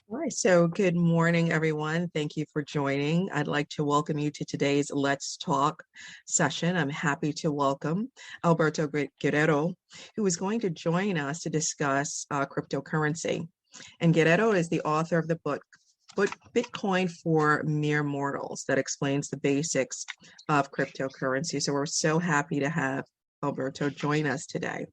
All right, so good morning, everyone. Thank you for joining. I'd like to welcome you to today's Let's Talk session. I'm happy to welcome Alberto Guerrero, who is going to join us to discuss cryptocurrency. And Guerrero is the author of the book Bitcoin for Mere Mortals that explains the basics of cryptocurrency. So we're so happy to have Alberto join us today.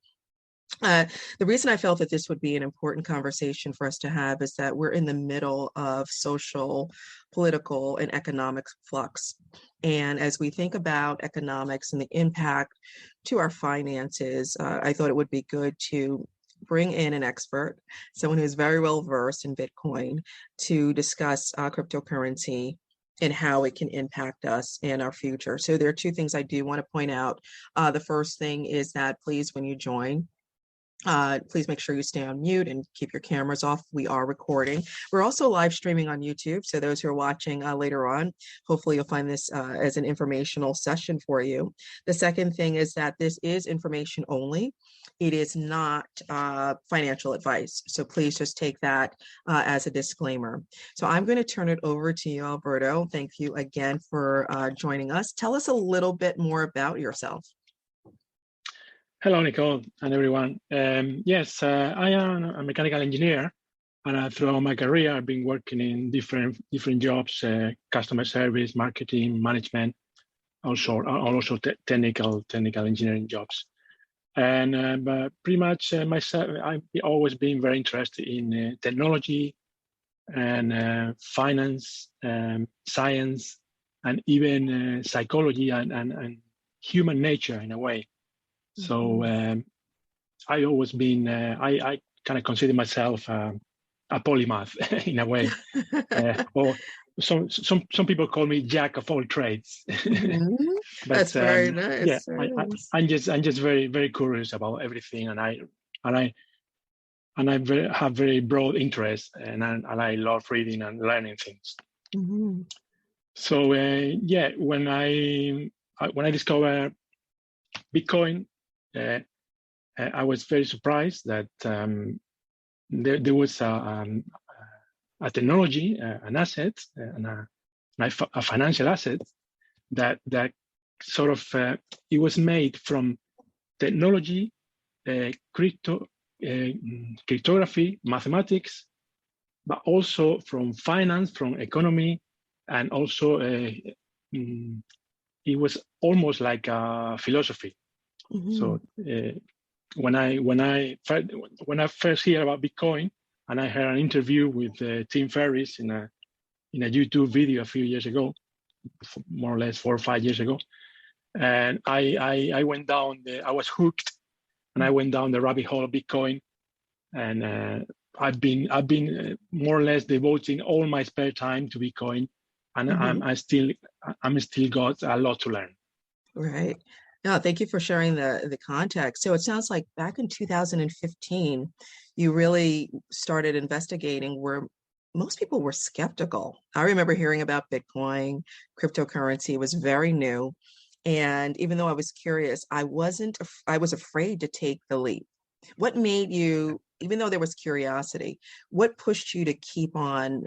The reason I felt that this would be an important conversation for us to have is that we're in the middle of social, political, and economic flux. And as we think about economics and the impact to our finances, I thought it would be good to bring in an expert, someone who's very well versed in Bitcoin, to discuss cryptocurrency and how it can impact us in our future. So there are two things I do want to point out. The first thing is that please, when you join, please make sure you stay on mute and keep your cameras off. We are recording. We're also live streaming on YouTube. So those who are watching later on, hopefully you'll find this as an informational session for you. The second thing is that this is information only. It is not financial advice. So please just take that as a disclaimer. So I'm going to turn it over to you, Alberto. Thank you again for joining us. Tell us a little bit more about yourself. Hello, Nicole and everyone. Yes, I am a mechanical engineer, and throughout my career, I've been working in different jobs: customer service, marketing, management, also technical engineering jobs. And but pretty much myself, I've always been very interested in technology and finance, science, and even psychology and human nature in a way. So I always been, I kind of consider myself a polymath in a way. Or some people call me jack of all trades. But, that's very nice. Yeah, very nice. I'm just very curious about everything, and I have very broad interest, and I love reading and learning things. Mm-hmm. So yeah, when I discovered Bitcoin, I was very surprised that there was a technology, an asset, and a financial asset that sort of it was made from technology, cryptography, mathematics, but also from finance, from economy, and also it was almost like a philosophy. Mm-hmm. So when I first heard about Bitcoin, and I heard an interview with Tim Ferriss in a YouTube video a few years ago, more or less 4 or 5 years ago, and I went down I was hooked, and I went down the rabbit hole of Bitcoin, and I've been more or less devoting all my spare time to Bitcoin, and mm-hmm. I'm still got a lot to learn. Right. No, thank you for sharing the context. So it sounds like back in 2015, you really started investigating where most people were skeptical. I remember hearing about Bitcoin, cryptocurrency was very new. And even though I was curious, I was afraid to take the leap. What made you, even though there was curiosity, what pushed you to keep on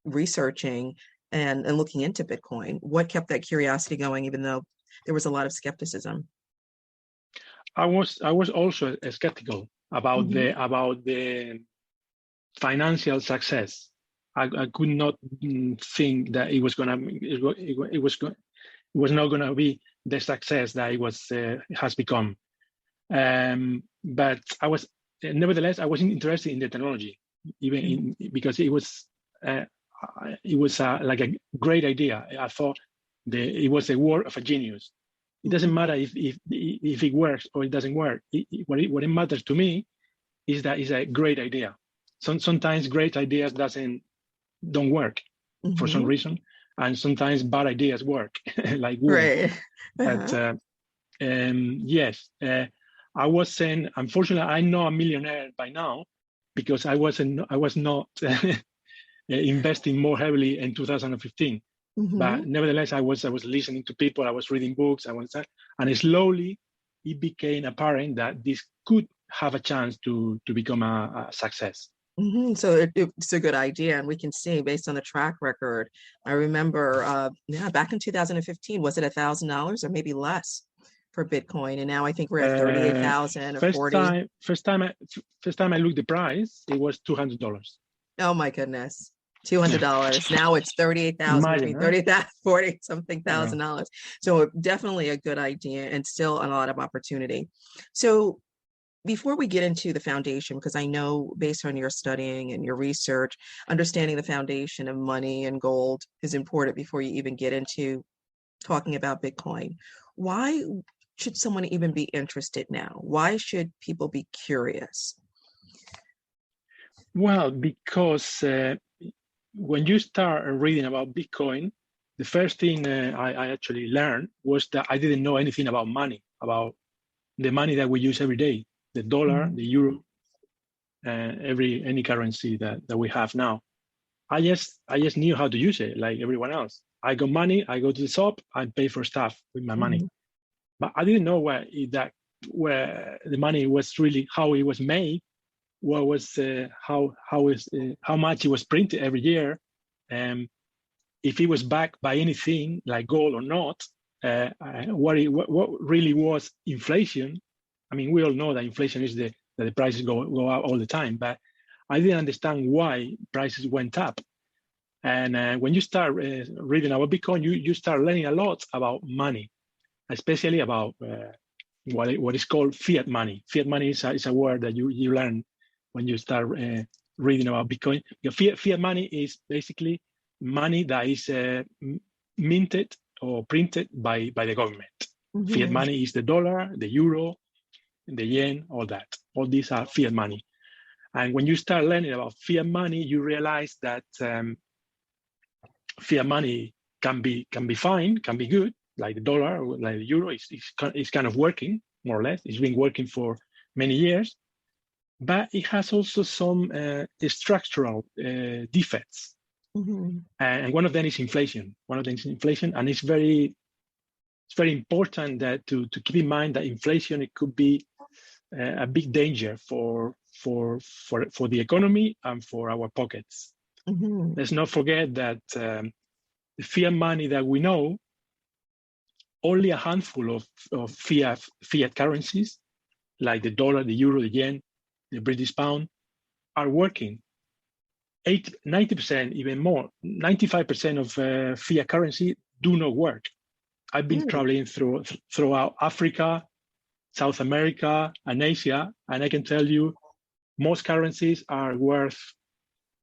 researching and looking into Bitcoin? What kept that curiosity going, even though there was a lot of skepticism? I was also skeptical about mm-hmm. the financial success. I could not think that it was not gonna be the success that it has become. But nevertheless I wasn't interested in the technology, even because it was like a great idea. I thought it was a work of a genius. It doesn't matter if it works or it doesn't work. What it matters to me is that it's a great idea. Sometimes great ideas don't work mm-hmm. for some reason, and sometimes bad ideas work, like war. Right. Uh-huh. But yes, I was saying, unfortunately, I'm not a millionaire by now because I was not investing more heavily in 2015. Mm-hmm. But nevertheless, I was listening to people, I was reading books, and slowly it became apparent that this could have a chance to become a success. So it's a good idea. And we can see based on the track record. I remember, back in 2015, was it $1,000 or maybe less for Bitcoin? And now I think we're at 38,000 or 40. First time I looked the price, it was $200. Oh my goodness. $200. Now it's 38,000, Imagine, between huh? 30,000, 40 something Yeah. $1,000. So definitely a good idea and still a lot of opportunity. So before we get into the foundation, because I know based on your studying and your research, understanding the foundation of money and gold is important before you even get into talking about Bitcoin. Why should someone even be interested now? Why should people be curious? Well, because when you start reading about Bitcoin, the first thing I actually learned was that I didn't know anything about money, about the money that we use every day, the dollar, the euro, any currency that we have now. I just knew how to use it like everyone else. I got money, I go to the shop, I pay for stuff with my money. But I didn't know where the money was really, how it was made, what was how much it was printed every year, if it was backed by anything like gold or not, what really was inflation. I mean, we all know that inflation is that the prices go up all the time, but I didn't understand why prices went up. And when you start reading about Bitcoin, you start learning a lot about money, especially about what is called fiat money. Fiat money is a word that you learn when you start reading about Bitcoin. Fiat money is basically money that is minted or printed by the government. Fiat money is the dollar, the euro, the yen, all that. All these are fiat money. And when you start learning about fiat money, you realize that fiat money can be fine, can be good, like the dollar, like the euro is kind of working, more or less. It's been working for many years, but it has also some structural defects. And one of them is inflation. And it's very important that to keep in mind that inflation, it could be a big danger for the economy and for our pockets. Let's not forget that the fiat money that we know, only a handful of fiat currencies, like the dollar, the euro, the yen, the British pound, are working. 90%, even more, 95% of fiat currency do not work. I've been traveling throughout Africa, South America, and Asia, and I can tell you most currencies are worth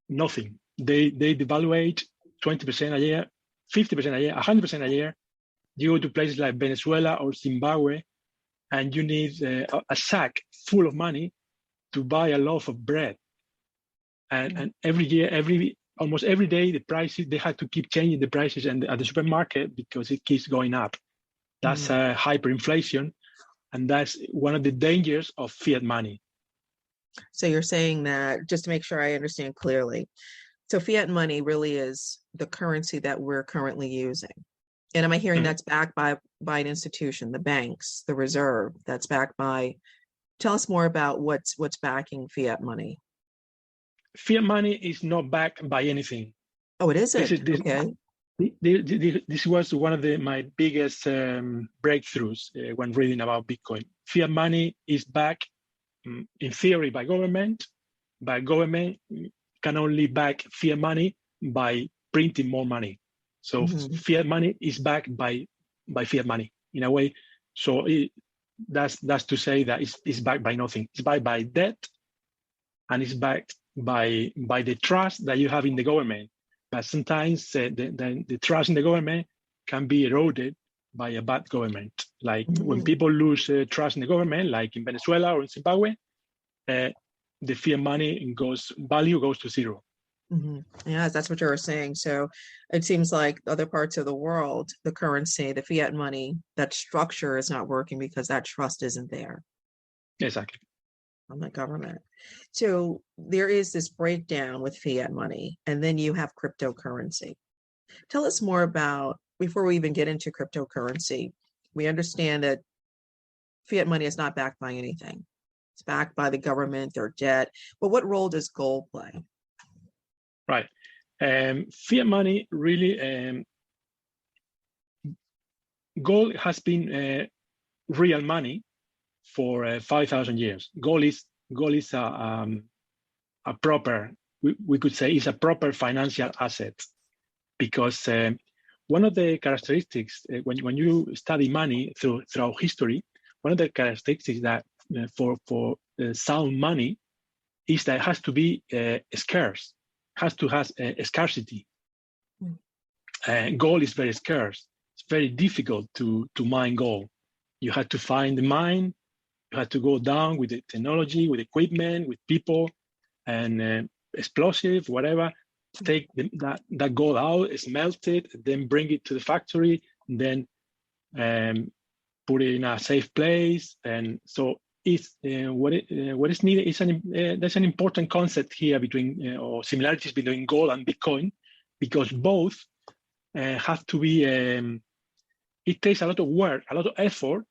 nothing. They devaluate 20% a year, 50% a year, 100% a year. You go to places like Venezuela or Zimbabwe, and you need a sack full of money to buy a loaf of bread. And every year, almost every day, the prices, they had to keep changing the prices at the supermarket because it keeps going up. That's hyperinflation, and that's one of the dangers of fiat money. So you're saying that, just to make sure I understand clearly, so fiat money really is the currency that we're currently using. And am I hearing that's backed by an institution, the banks, the reserve, that's backed by, tell us more about what's backing fiat money. Fiat money is not backed by anything. Oh, it isn't? Okay. This was one of my biggest breakthroughs when reading about Bitcoin. Fiat money is backed, in theory, by government, but government can only back fiat money by printing more money. So fiat money is backed by fiat money in a way. So that's to say that it's backed by nothing. It's backed by debt, and it's backed by the trust that you have in the government. But sometimes the trust in the government can be eroded by a bad government. Like when people lose trust in the government, like in Venezuela or in Zimbabwe, the fiat money value goes to zero. Yeah, that's what you were saying. So it seems like other parts of the world, the currency, the fiat money, that structure is not working because that trust isn't there. Exactly. On the government. So there is this breakdown with fiat money, and then you have cryptocurrency. Tell us more about, before we even get into cryptocurrency, we understand that fiat money is not backed by anything. It's backed by the government, their debt. But what role does gold play? Right. Fiat money really, gold has been real money for 5,000 years. Gold is a proper, we could say, is a proper financial asset, because one of the characteristics when you study money throughout history, one of the characteristics that for sound money is that it has to be scarce, has to have scarcity. Gold is very scarce. It's very difficult to mine gold. You had to find the mine. You had to go down with the technology, with equipment, with people, and explosive, whatever. Take that gold out, smelt it, then bring it to the factory, and then put it in a safe place. And so it's what is needed is there's an important concept here between or similarities between gold and Bitcoin, because both have to be. It takes a lot of work, a lot of effort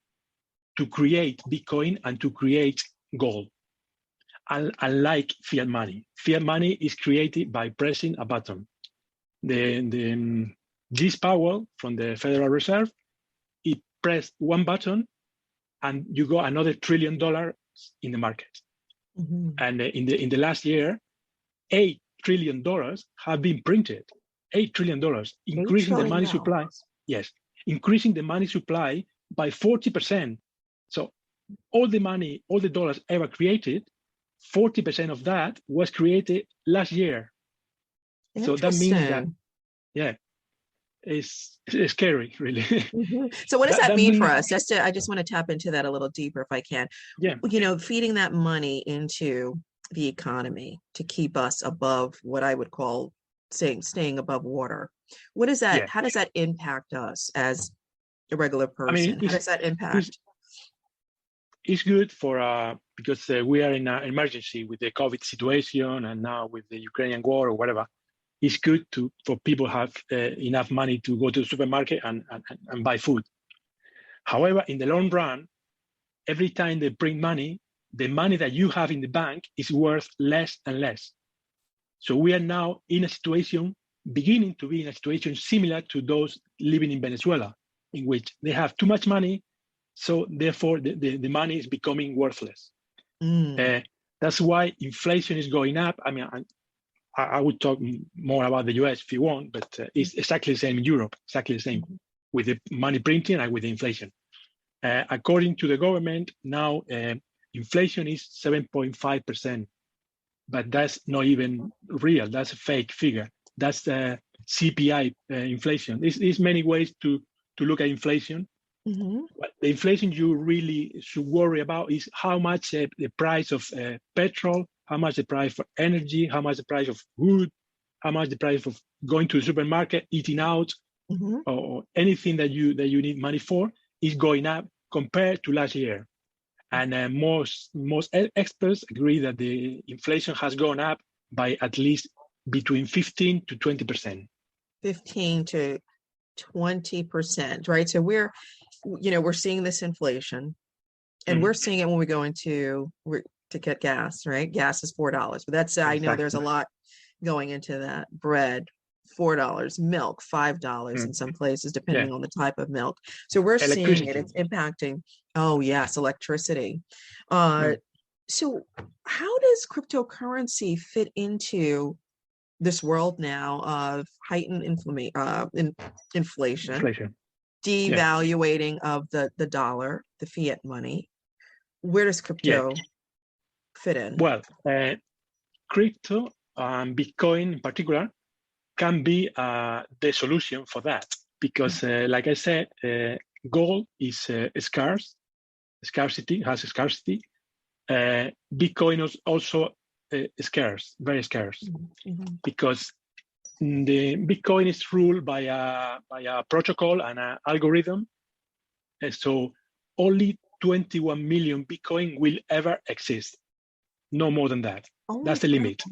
to create Bitcoin and to create gold. Unlike fiat money is created by pressing a button. This Powell from the Federal Reserve, it pressed one button, and you got another $1 trillion in the market. Mm-hmm. And in the last year, $8 trillion have been printed. $8 trillion, increasing the money supply. Yes, increasing the money supply by 40%. So all the money, all the dollars ever created, 40% of that was created last year. So that means that, it's scary, really. Mm-hmm. So what does that mean for us? I just want to tap into that a little deeper if I can. Yeah. Feeding that money into the economy to keep us above what I would call staying above water. What is that? Yeah. How does that impact us as a regular person? How does that impact? It's good for because we are in an emergency with the COVID situation, and now with the Ukrainian war or whatever. It's good for people have enough money to go to the supermarket and buy food. However, in the long run, every time they print money, the money that you have in the bank is worth less and less. So we are now beginning to be in a situation similar to those living in Venezuela, in which they have too much money, so therefore the money is becoming worthless. That's why inflation is going up. I would talk more about the US if you want, but it's exactly the same in Europe, exactly the same with the money printing and with the inflation. According to the government, now inflation is 7.5%, but that's not even real. That's a fake figure. That's the CPI inflation. There's many ways to look at inflation. Mm-hmm. But the inflation you really should worry about is how much the price of petrol, how much the price for energy, how much the price of food, how much the price of going to the supermarket, eating out, or anything that you need money for is going up compared to last year. And most experts agree that the inflation has gone up by at least between 15 to 20%. 15 to 20%, right? So we're seeing this inflation, and we're seeing it when we go to get gas, right? Gas is $4, but that's exactly. I know there's a lot going into that. Bread, $4, milk, $5 in some places, depending on the type of milk. So we're seeing it. It's impacting. Oh yes, electricity. So how does cryptocurrency fit into this world now of heightened inflation, devaluating of the dollar, the fiat money? Where does crypto fit in? Well, crypto and Bitcoin in particular can be the solution for that, because like I said, gold is scarcity. Bitcoin is also scarce, very scarce, because the Bitcoin is ruled by a protocol and an algorithm. So only 21 million Bitcoin will ever exist. No more than that. That's the limit.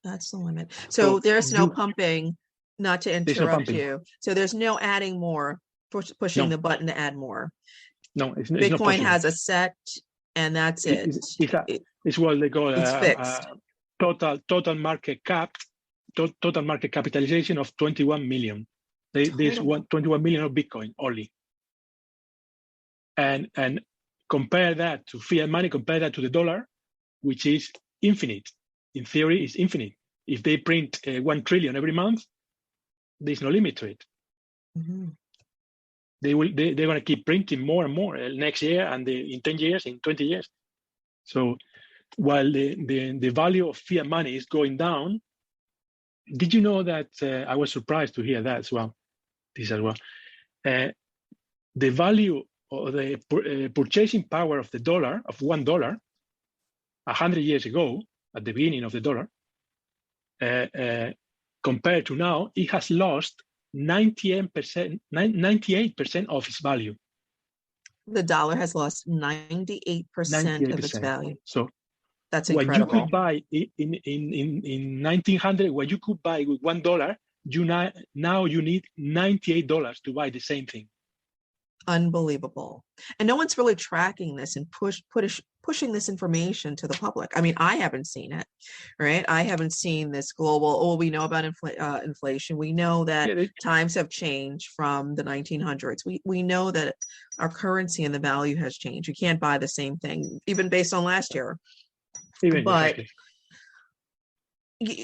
That's the limit. So there's no pumping, not to interrupt you. So there's no adding more, pushing the button to add more. No, it's Bitcoin not has a set And that's it. It's what they call It's fixed. total market cap, total market capitalization of 21 million. There's 21 million of Bitcoin only. And compare that to fiat money, compare that to the dollar, which is infinite. In theory, it's infinite. If they print 1 trillion every month, there's no limit to it. Mm-hmm. They're going to keep printing more and more next year, and in 10 years, in 20 years. So while the value of fiat money is going down, did you know that I was surprised to hear that as well? This as well. The value or the purchasing power of the dollar, of $1, 100 years ago, at the beginning of the dollar, compared to now, it has lost 98% of its value. The dollar has lost 98% of its value. So that's incredible. What you could buy in 1900, what you could buy with $1, now you need $98 to buy the same thing. Unbelievable. And no one's really tracking this and pushing this information to the public. I mean, I haven't seen it, right? I haven't seen this global, we know about inflation. We know that times have changed from the 1900s. We know that our currency and the value has changed. You can't buy the same thing, even based on last year. Exactly.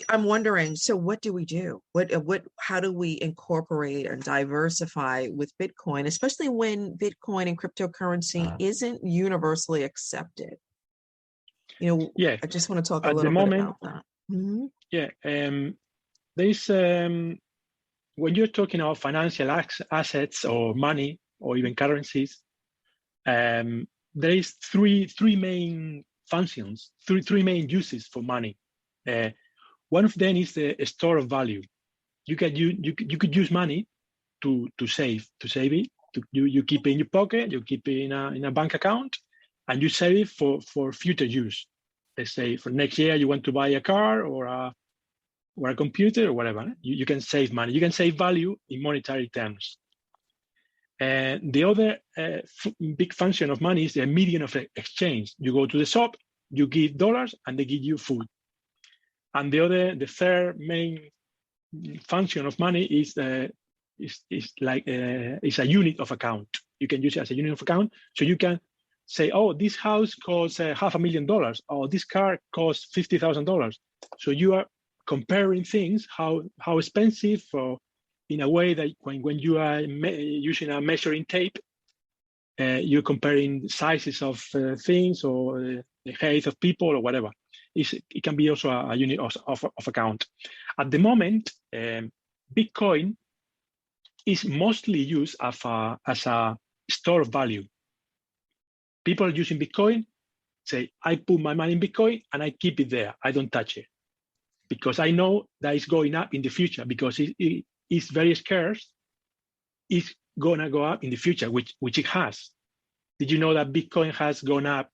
I'm wondering, so what do we do? How do we incorporate and diversify with Bitcoin, especially when Bitcoin and cryptocurrency isn't universally accepted? I just want to talk a little bit about that. Mm-hmm. There's when you're talking about financial assets or money or even currencies, there is three main functions, three main uses for money. One of them is the store of value. You could use money to save it. You keep it in your pocket, you keep it in a bank account, and you save it for future use. Let's say for next year you want to buy a car or a computer or whatever. You can save money. You can save value in monetary terms. The other big function of money is the medium of exchange. You go to the shop, you give dollars, and they give you food. And the third main function of money is a unit of account. You can use it as a unit of account, so you can say, oh, this house costs $500,000, or this car costs $50,000. So you are comparing things, how expensive, or in a way that when you are using a measuring tape, you're comparing sizes of things or the height of people or whatever. It can be also a unit of account. At the moment, Bitcoin is mostly used as a store of value. People are using Bitcoin, say, I put my money in Bitcoin and I keep it there. I don't touch it because I know that it's going up in the future because it is very scarce. It's going to go up in the future, which it has. Did you know that Bitcoin has gone up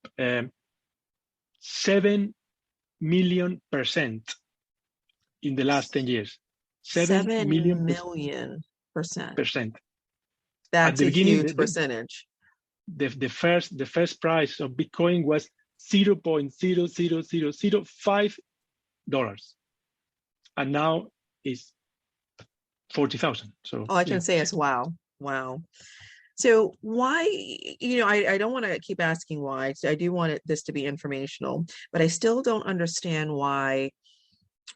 7 million% in the last 10 years? 7 million%. That's a huge percentage. The first price of Bitcoin was $0.00005, and now it's 40,000. So all I can say is wow. So why, I don't want to keep asking why. I do want this to be informational, but I still don't understand why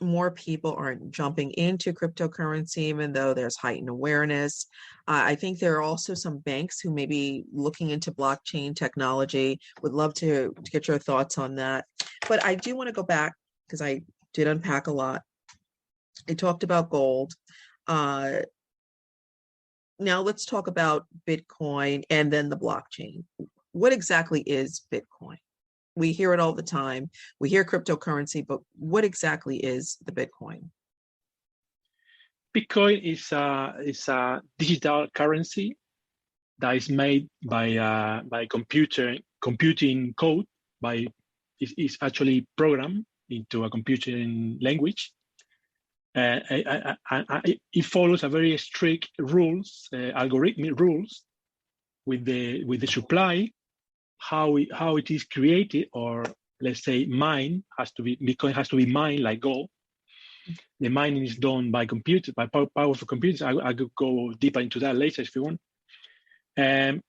more people aren't jumping into cryptocurrency, even though there's heightened awareness. I think there are also some banks who may be looking into blockchain technology. Would love to get your thoughts on that. But I do want to go back because I did unpack a lot. I talked about gold. Now let's talk about Bitcoin and then the blockchain. What exactly is Bitcoin? We hear it all the time. We hear cryptocurrency, but what exactly is the Bitcoin? Bitcoin is a digital currency that is made by computing code. It's actually programmed into a computing language. It follows a very strict rules, algorithmic rules, with the supply how it is created, or let's say Bitcoin has to be mined like gold. The mining is done by computers, by powerful computers. I could go deeper into that later if you want.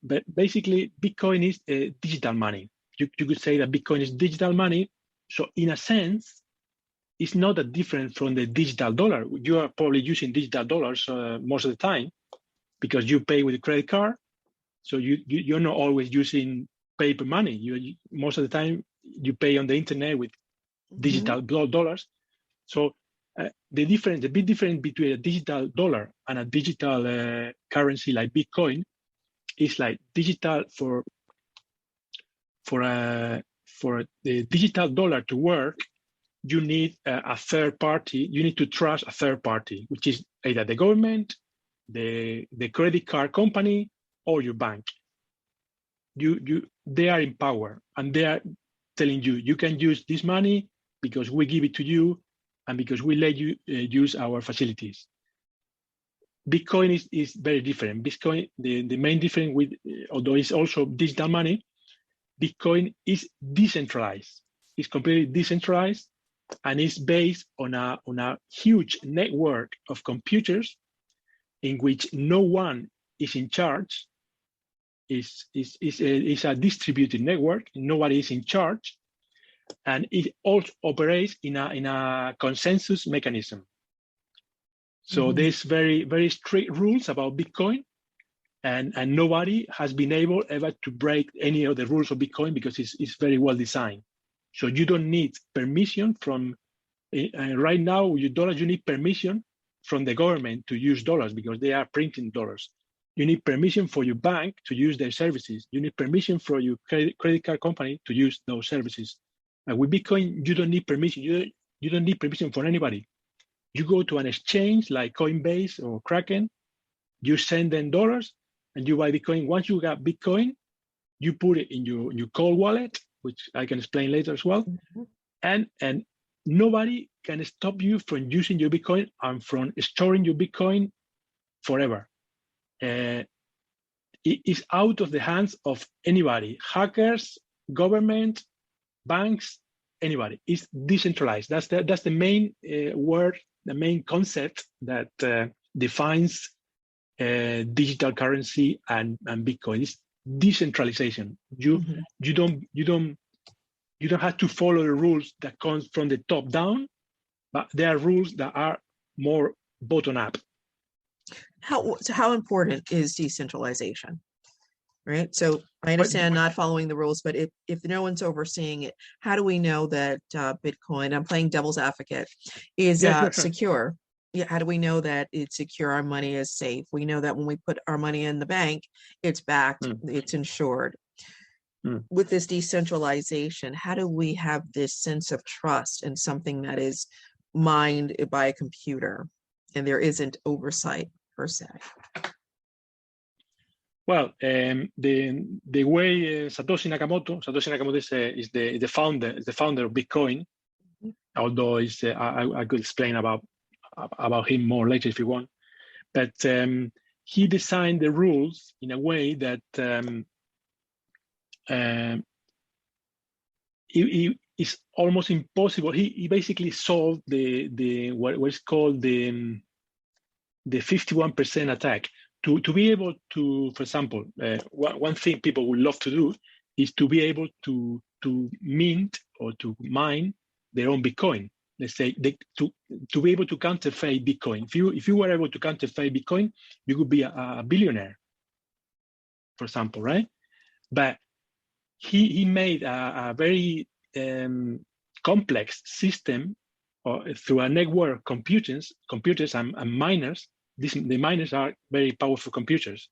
But basically, Bitcoin is digital money. You could say that Bitcoin is digital money. So in a sense, it's not that different from the digital dollar. You are probably using digital dollars most of the time because you pay with a credit card. So you're not always using paper money. You most of the time you pay on the internet with digital dollars. So the big difference between a digital dollar and a digital currency like Bitcoin is like digital for the digital dollar to work. You need a third party. You need to trust a third party, which is either the government, the credit card company, or your bank. They are in power, and they are telling you can use this money because we give it to you, and because we let you use our facilities. Bitcoin is very different. Bitcoin, the main difference with, although it's also digital money, Bitcoin is decentralized. It's completely decentralized, and it's based on a huge network of computers in which no one is in charge. It's a distributed network. Nobody is in charge, and it also operates in a consensus mechanism. So there's very, very strict rules about Bitcoin, and nobody has been able ever to break any of the rules of Bitcoin because it's very well designed. So you don't need permission from, right now with dollars, you need permission from the government to use dollars because they are printing dollars. You need permission for your bank to use their services. You need permission for your credit card company to use those services. And with Bitcoin, you don't need permission. You don't need permission from anybody. You go to an exchange like Coinbase or Kraken, you send them dollars, and you buy Bitcoin. Once you got Bitcoin, you put it in your cold wallet, which I can explain later as well. And nobody can stop you from using your Bitcoin and from storing your Bitcoin forever. It is out of the hands of anybody, hackers, government, banks, anybody. It's decentralized. That's the main word, the main concept that defines digital currency and Bitcoin. It's decentralization. You don't have to follow the rules that come from the top down, but there are rules that are more bottom up. How important is decentralization? Right. So I understand not following the rules, but if no one's overseeing it, how do we know that Bitcoin, I'm playing devil's advocate, is secure? Yeah. How do we know that it's secure? Our money is safe. We know that when we put our money in the bank, it's backed, it's insured. With this decentralization, how do we have this sense of trust in something that is mined by a computer and there isn't oversight per se? Well, the way Satoshi Nakamoto is the founder of Bitcoin. Although I could explain about him more later if you want. But he designed the rules in a way that it's almost impossible. He basically solved the what's called the 51% attack. To be able to, for example, one thing people would love to do is to be able to mint or to mine their own Bitcoin. Let's say to be able to counterfeit Bitcoin. If you were able to counterfeit Bitcoin, you could be a billionaire, for example, right? But he made a very complex system through a network of computers and miners. The miners are very powerful computers.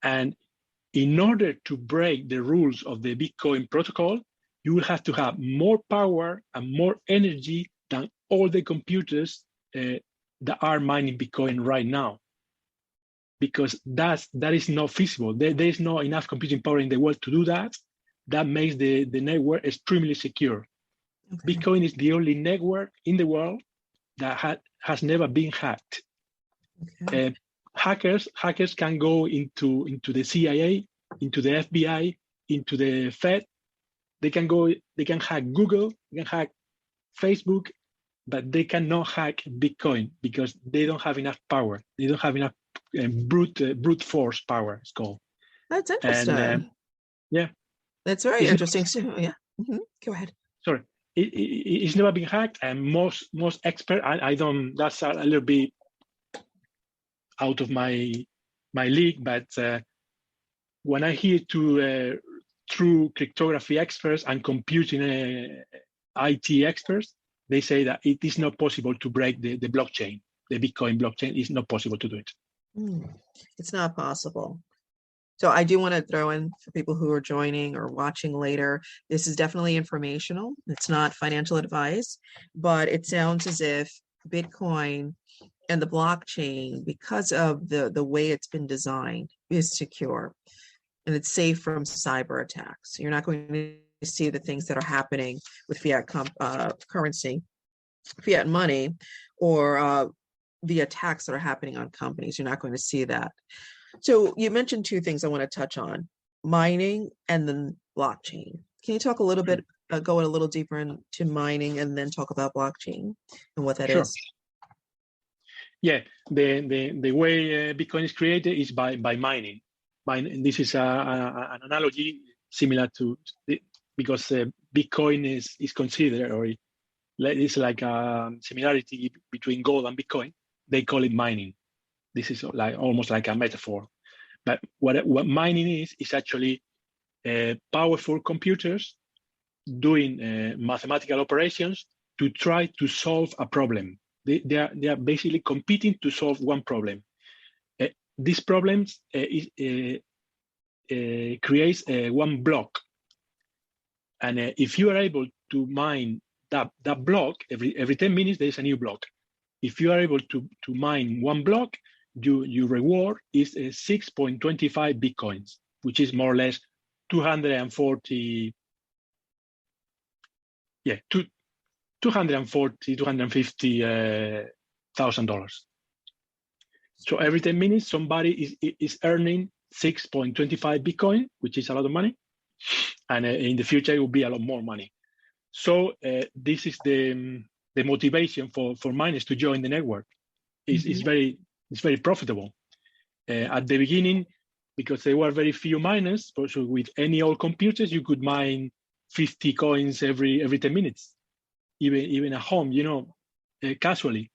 And in order to break the rules of the Bitcoin protocol, you will have to have more power and more energy than all the computers that are mining Bitcoin right now. Because that is not feasible. There is not enough computing power in the world to do that. That makes the network extremely secure. Okay. Bitcoin is the only network in the world that has never been hacked. Okay. Hackers can go into the CIA, into the FBI, into the Fed. They can hack Google, they can hack Facebook, but they cannot hack Bitcoin because they don't have enough power. They don't have enough brute force power, it's called. That's interesting. And yeah. That's very interesting. So, yeah. Go ahead. Sorry. It's never been hacked, and most experts, I don't, that's a little bit out of my league, but when I hear to true cryptography experts and computing IT experts, they say that it is not possible to break the blockchain. The Bitcoin blockchain is not possible to do it. It's not possible. So I do want to throw in for people who are joining or watching later, this is definitely informational. It's not financial advice, but it sounds as if Bitcoin and the blockchain, because of the way it's been designed, is secure and it's safe from cyber attacks. You're not going to see the things that are happening with fiat currency, fiat money, or the attacks that are happening on companies. You're not going to see that. So you mentioned two things I want to touch on, mining and then blockchain. Can you talk a little bit, go a little deeper into mining and then talk about blockchain and what that is? Yeah, the way Bitcoin is created is by mining. This is an analogy similar to, because Bitcoin is considered, or it's like a similarity between gold and Bitcoin. They call it mining. This is like almost like a metaphor. But what mining is actually powerful computers doing mathematical operations to try to solve a problem. They are basically competing to solve one problem. These problems creates one block. And if you are able to mine that block, every 10 minutes, there's a new block. If you are able to mine one block, your reward is 6.25 Bitcoins, which is more or less 250,000 dollars. So every 10 minutes, somebody is earning 6.25 Bitcoin, which is a lot of money. And in the future, it will be a lot more money. So this is the motivation for miners to join the network. It's very profitable. At the beginning, because there were very few miners, so with any old computers, you could mine 50 coins every 10 minutes, even at home, casually.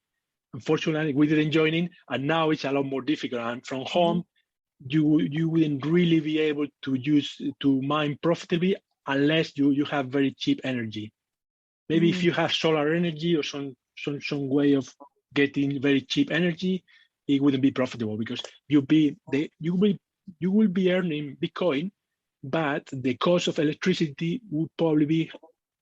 Unfortunately, we didn't join in, and now it's a lot more difficult. And from home, you wouldn't really be able to mine profitably unless you have very cheap energy. Maybe if you have solar energy or some way of getting very cheap energy, it wouldn't be profitable because you will be earning Bitcoin, but the cost of electricity would probably be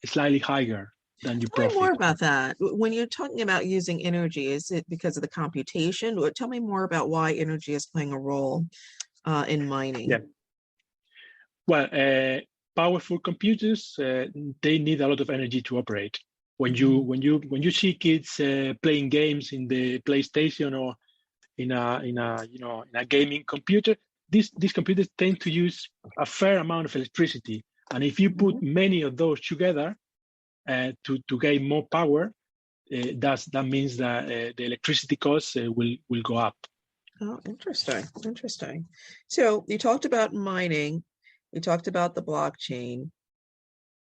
slightly higher than your profit. Tell me more about that. When you're talking about using energy, is it because of the computation? Or tell me more about why energy is playing a role in mining. Yeah. Well, powerful computers, they need a lot of energy to operate. When you see kids playing games in the PlayStation or in a gaming computer, these computers tend to use a fair amount of electricity. And if you put many of those together to gain more power, that means that the electricity costs will go up. Oh, interesting. So you talked about mining, you talked about the blockchain.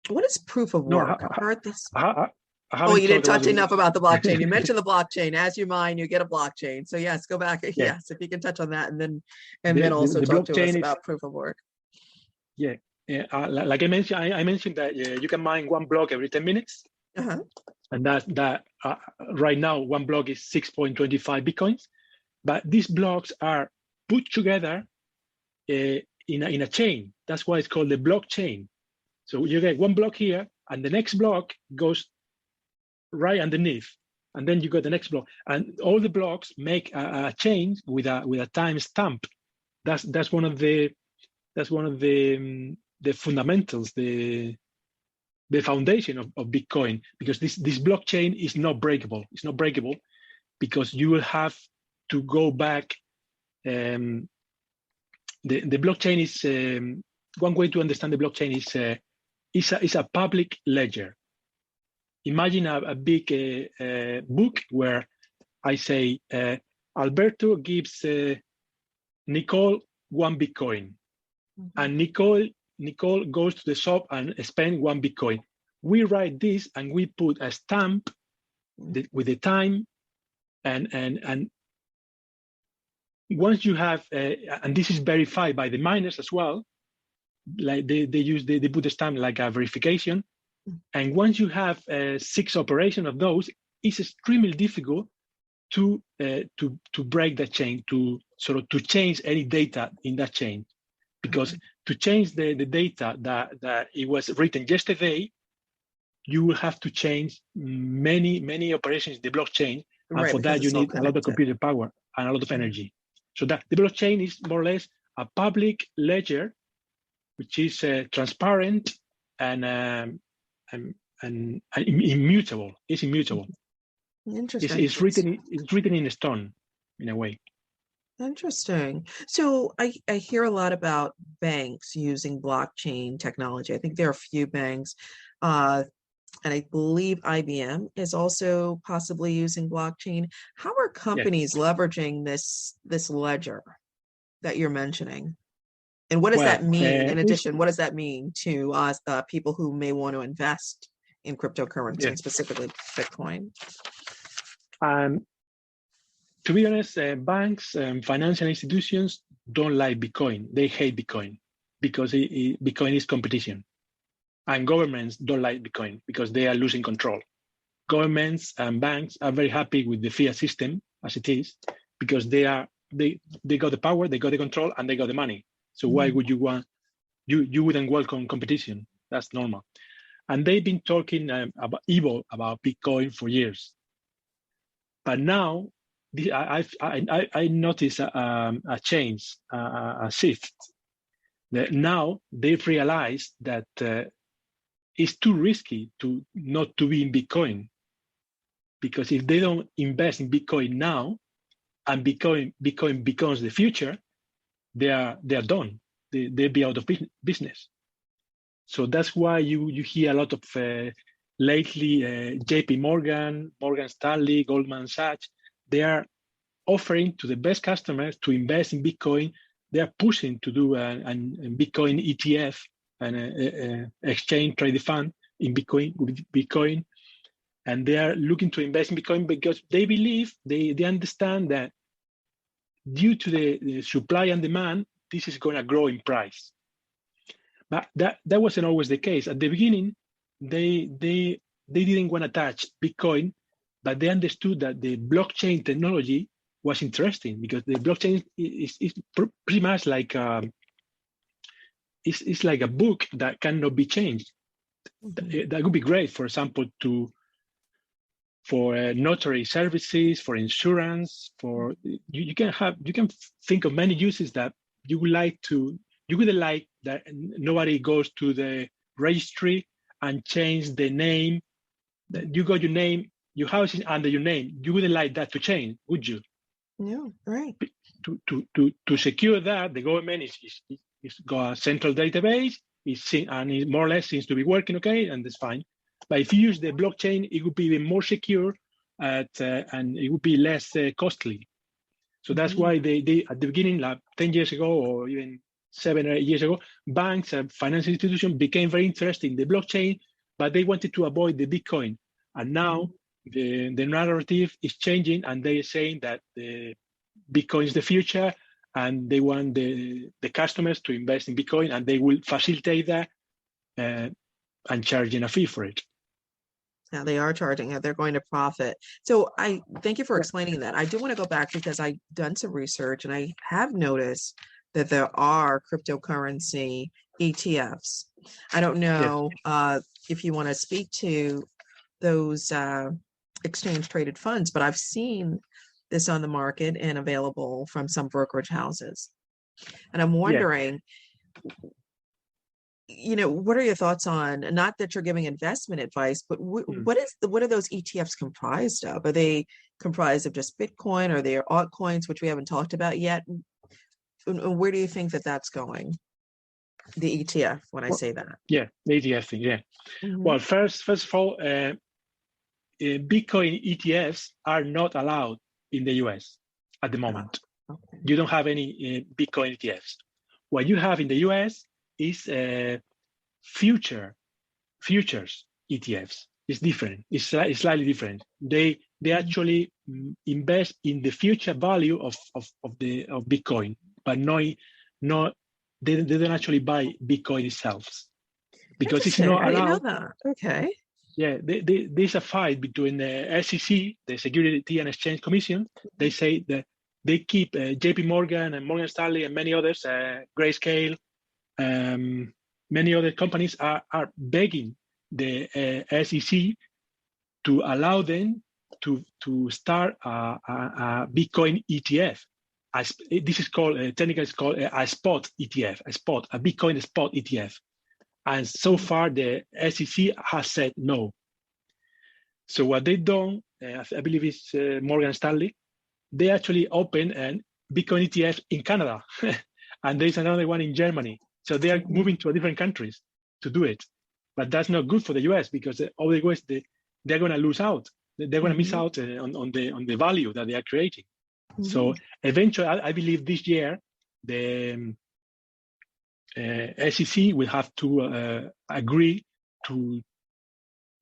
What is proof of work? I've heard this. You didn't touch enough about the blockchain. You mentioned the blockchain. As you mine, you get a blockchain. So yes, go back. Yeah. Yes, if you can touch on that, and then also talk to us about proof of work. Yeah, like I mentioned that you can mine one block every 10 minutes, and that right now one block is 6.25 Bitcoins. But these blocks are put together in a chain. That's why it's called the blockchain. So you get one block here, and the next block goes right underneath, and then you got the next block, and all the blocks make a chain with a time stamp. That's one of the fundamentals, the foundation of Bitcoin, because this blockchain is not breakable. It's not breakable because you will have to go back. The blockchain one way to understand the blockchain is a public ledger. Imagine a big book where I say, Alberto gives Nicole 1 Bitcoin, and Nicole goes to the shop and spends 1 Bitcoin. We write this and we put a stamp with the time, and once you have, and this is verified by the miners as well, like they put the stamp like a verification. And once you have 6 operations of those, it's extremely difficult to break the chain, to change any data in that chain, because to change the data that it was written yesterday, you will have to change many operations in the blockchain, and for that you need a lot of computer power and a lot of energy. So that the blockchain is more or less a public ledger, which is transparent and immutable. It's immutable. Interesting. It's written in stone, in a way. Interesting. So I hear a lot about banks using blockchain technology. I think there are a few banks, and I believe IBM is also possibly using blockchain. How are companies leveraging this ledger that you're mentioning? And what does that mean? In addition, what does that mean to people who may want to invest in cryptocurrency, and specifically Bitcoin? To be honest, banks and financial institutions don't like Bitcoin. They hate Bitcoin because Bitcoin is competition. And governments don't like Bitcoin because they are losing control. Governments and banks are very happy with the fiat system as it is, because they got the power, they got the control, and they got the money. So why would you want, you wouldn't welcome competition? That's normal. And they've been talking about Bitcoin for years. But now I noticed a change, a shift. Now they've realized that it's too risky not to be in Bitcoin, because if they don't invest in Bitcoin now, and Bitcoin becomes the future, they are done. They'll be out of business. So that's why you hear a lot of lately JP Morgan, Morgan Stanley, Goldman Sachs, they are offering to the best customers to invest in Bitcoin. They are pushing to do a Bitcoin ETF, an exchange traded fund in Bitcoin, and they are looking to invest in Bitcoin because they believe, they understand that due to the supply and demand, this is going to grow in price. But that wasn't always the case. At the beginning, they didn't want to touch Bitcoin, but they understood that the blockchain technology was interesting, because the blockchain is pretty much like it's like a book that cannot be changed. That would be great, for example, for notary services, for insurance, for you can think of many uses that you would like that nobody goes to the registry and change the name. That you got your name, your house is under your name. You wouldn't like that to change, would you? No, right. To secure that, the government is got a central database, and it more or less seems to be working okay, and that's fine. But if you use the blockchain, it would be even more secure, and it would be less costly. So that's why they at the beginning, like 10 years ago, or even 7 or 8 years ago, banks and financial institutions became very interested in the blockchain, but they wanted to avoid the Bitcoin. And now the narrative is changing, and they're saying that the Bitcoin is the future, and they want the customers to invest in Bitcoin, and they will facilitate that and charging a fee for it. Now they are charging it. They're going to profit. So I thank you for explaining that. I do want to go back because I've done some research, and I have noticed that there are cryptocurrency ETFs. I don't know if you want to speak to those exchange traded funds, but I've seen this on the market and available from some brokerage houses. And I'm wondering, what are your thoughts on, not that you're giving investment advice, but what are those ETFs comprised of? Are they comprised of just Bitcoin, or they are altcoins, which we haven't talked about yet? And where do you think that that's going? The ETF, when I say that. Yeah, the ETF thing, yeah. Mm-hmm. Well, first of all, Bitcoin ETFs are not allowed in the US at the moment. Okay. You don't have any Bitcoin ETFs. What you have in the US is futures ETFs. It's different. It's slightly different. They actually invest in the future value of Bitcoin, but they don't actually buy Bitcoin itself, because it's not I didn't know allowed. that. Okay. Yeah, there's a fight between the SEC, the Security and Exchange Commission. They say that they keep JP Morgan and Morgan Stanley and many others, Grayscale, many other companies are begging the SEC to allow them to start a Bitcoin ETF. This is called, technically it's called a spot ETF, a Bitcoin spot ETF. And so far, the SEC has said no. So what they've done, I believe it's Morgan Stanley, they actually opened a Bitcoin ETF in Canada. And there's another one in Germany. So they are moving to different countries to do it. But that's not good for the US, because otherwise they're going to lose out. They're going to miss out on the value that they are creating. So eventually, I believe this year, the SEC will have to agree to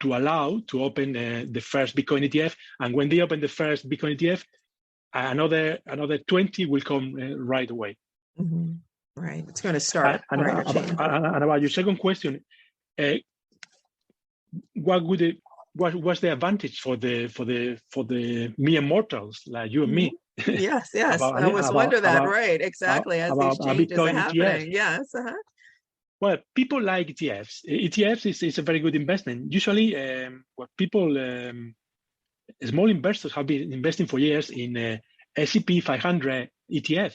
allow to open the first Bitcoin ETF, and when they open the first Bitcoin ETF, another 20 will come right away. Right, it's going to start. And about your second question, what's the advantage for the mere mortals like you and me? Yes. I was wondering that, right? Exactly, as these changes are happening. ETF. Yes. Well, people like ETFs. ETFs is a very good investment. Usually, what people, small investors have been investing for years in S&P 500 ETF,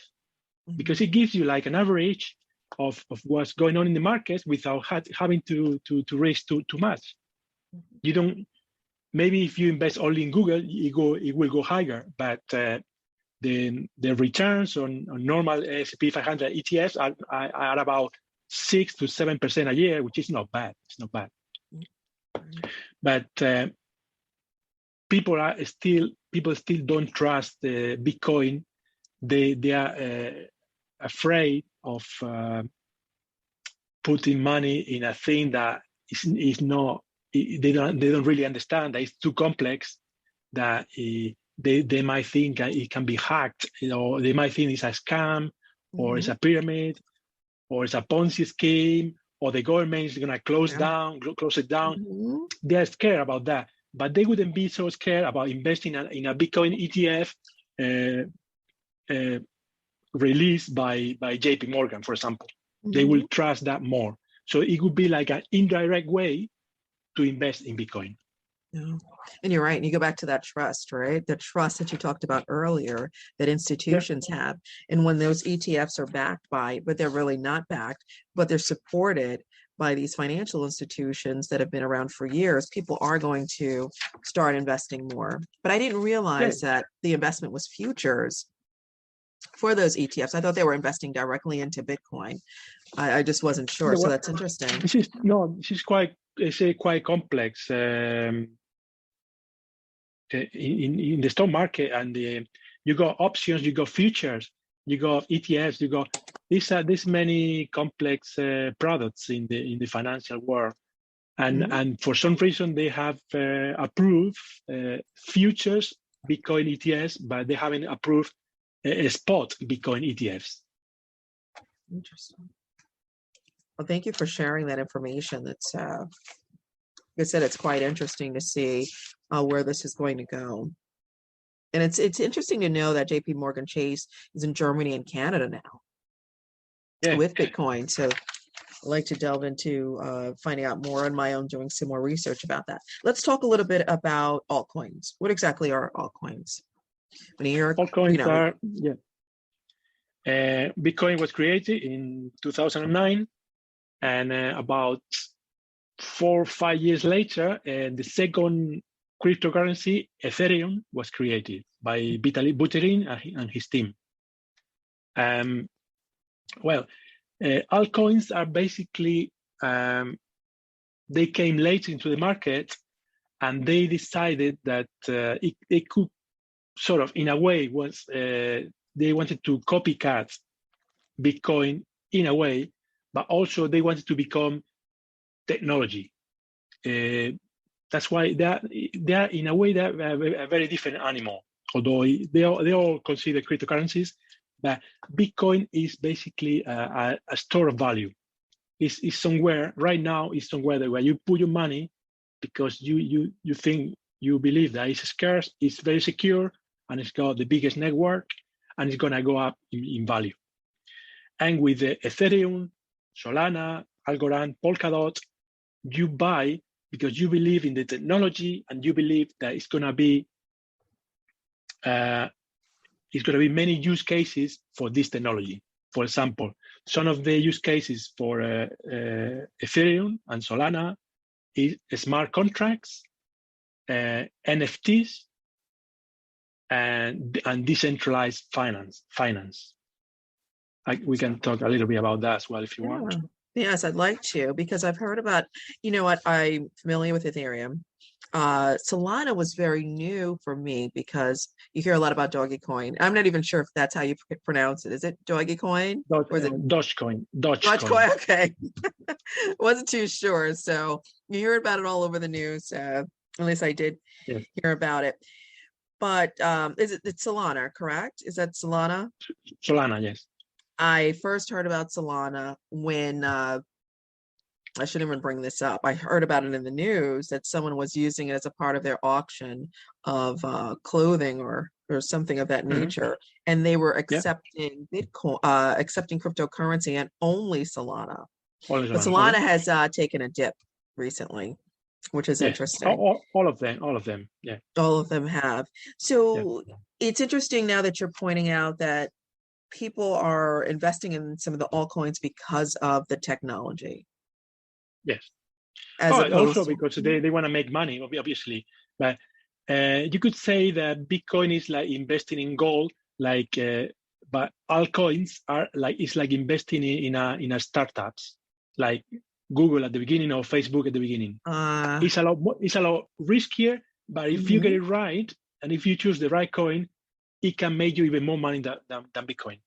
because it gives you like an average of what's going on in the markets without having to risk too much. You don't. Maybe if you invest only in Google, it will go higher, but the returns on normal S&P 500 ETFs are about 6 to 7% a year, which is not bad. It's not bad. But people still don't trust Bitcoin. They are afraid of putting money in a thing that is not. They don't really understand, that it's too complex, that they might think it can be hacked, or they might think it's a scam, or it's a pyramid, or it's a Ponzi scheme, or the government is going to close it down. They're scared about that, but they wouldn't be so scared about investing in a Bitcoin ETF released by JP Morgan, for example. They will trust that more. So it would be like an indirect way to invest in Bitcoin. Yeah. And you're right. And you go back to that trust, right? The trust that you talked about earlier that institutions have. And when those ETFs are backed by, but they're really not backed, but they're supported by these financial institutions that have been around for years, people are going to start investing more. But I didn't realize that the investment was futures for those ETFs. I thought they were investing directly into Bitcoin. I just wasn't sure. So that's interesting. This is quite complex. In the stock market, and you got options, you got futures, you got ETFs, you got these many complex products in the financial world, and for some reason they have approved futures Bitcoin ETFs, but they haven't approved spot Bitcoin ETFs. Interesting. Well, thank you for sharing that information. That's like I said, it's quite interesting to see where this is going to go. And it's interesting to know that JP Morgan Chase is in Germany and Canada now with Bitcoin. So I'd like to delve into finding out more on my own, doing some more research about that. Let's talk a little bit about altcoins. What exactly are altcoins? Altcoins are, Bitcoin was created in 2009, and about 4 or 5 years later, the second cryptocurrency, Ethereum, was created by Vitalik Buterin and his team. Altcoins are basically, they came late into the market, and they decided that it could sort of, in a way, they wanted to copycat Bitcoin in a way, but also they wanted to become technology. That's why they are in a way they're a very different animal. Although they all consider cryptocurrencies, but Bitcoin is basically a store of value. It's somewhere right now. It's somewhere that where you put your money because you believe that it's scarce, it's very secure, and it's got the biggest network, and it's gonna go up in value. And with the Ethereum, Solana, Algorand, Polkadot, you buy because you believe in the technology and you believe that it's gonna be many use cases for this technology. For example, some of the use cases for Ethereum and Solana is smart contracts, NFTs, and decentralized finance. We can talk a little bit about that as well if you want. Yes, I'd like to, because I've heard about, you know what, I'm familiar with Ethereum. Solana was very new for me because you hear a lot about Dogecoin. I'm not even sure if that's how you pronounce it. Is it Dogecoin? Or is it Dogecoin? Okay. Wasn't too sure. So you hear about it all over the news. At least I did hear about it. But it's Solana, correct? Is that Solana? Solana, yes. I first heard about Solana when I shouldn't even bring this up. I heard about it in the news that someone was using it as a part of their auction of clothing or something of that nature, and they were accepting Bitcoin, accepting cryptocurrency, and only Solana. But Solana has taken a dip recently, which is interesting. All of them, yeah. All of them have. So it's interesting now that you're pointing out that people are investing in some of the altcoins because of the technology. Yes. Also because they want to make money, obviously. But you could say that Bitcoin is like investing in gold, but altcoins are it's like investing in a startups, like Google at the beginning or Facebook at the beginning. It's a lot riskier, but if you get it right and if you choose the right coin, it can make you even more money than Bitcoin.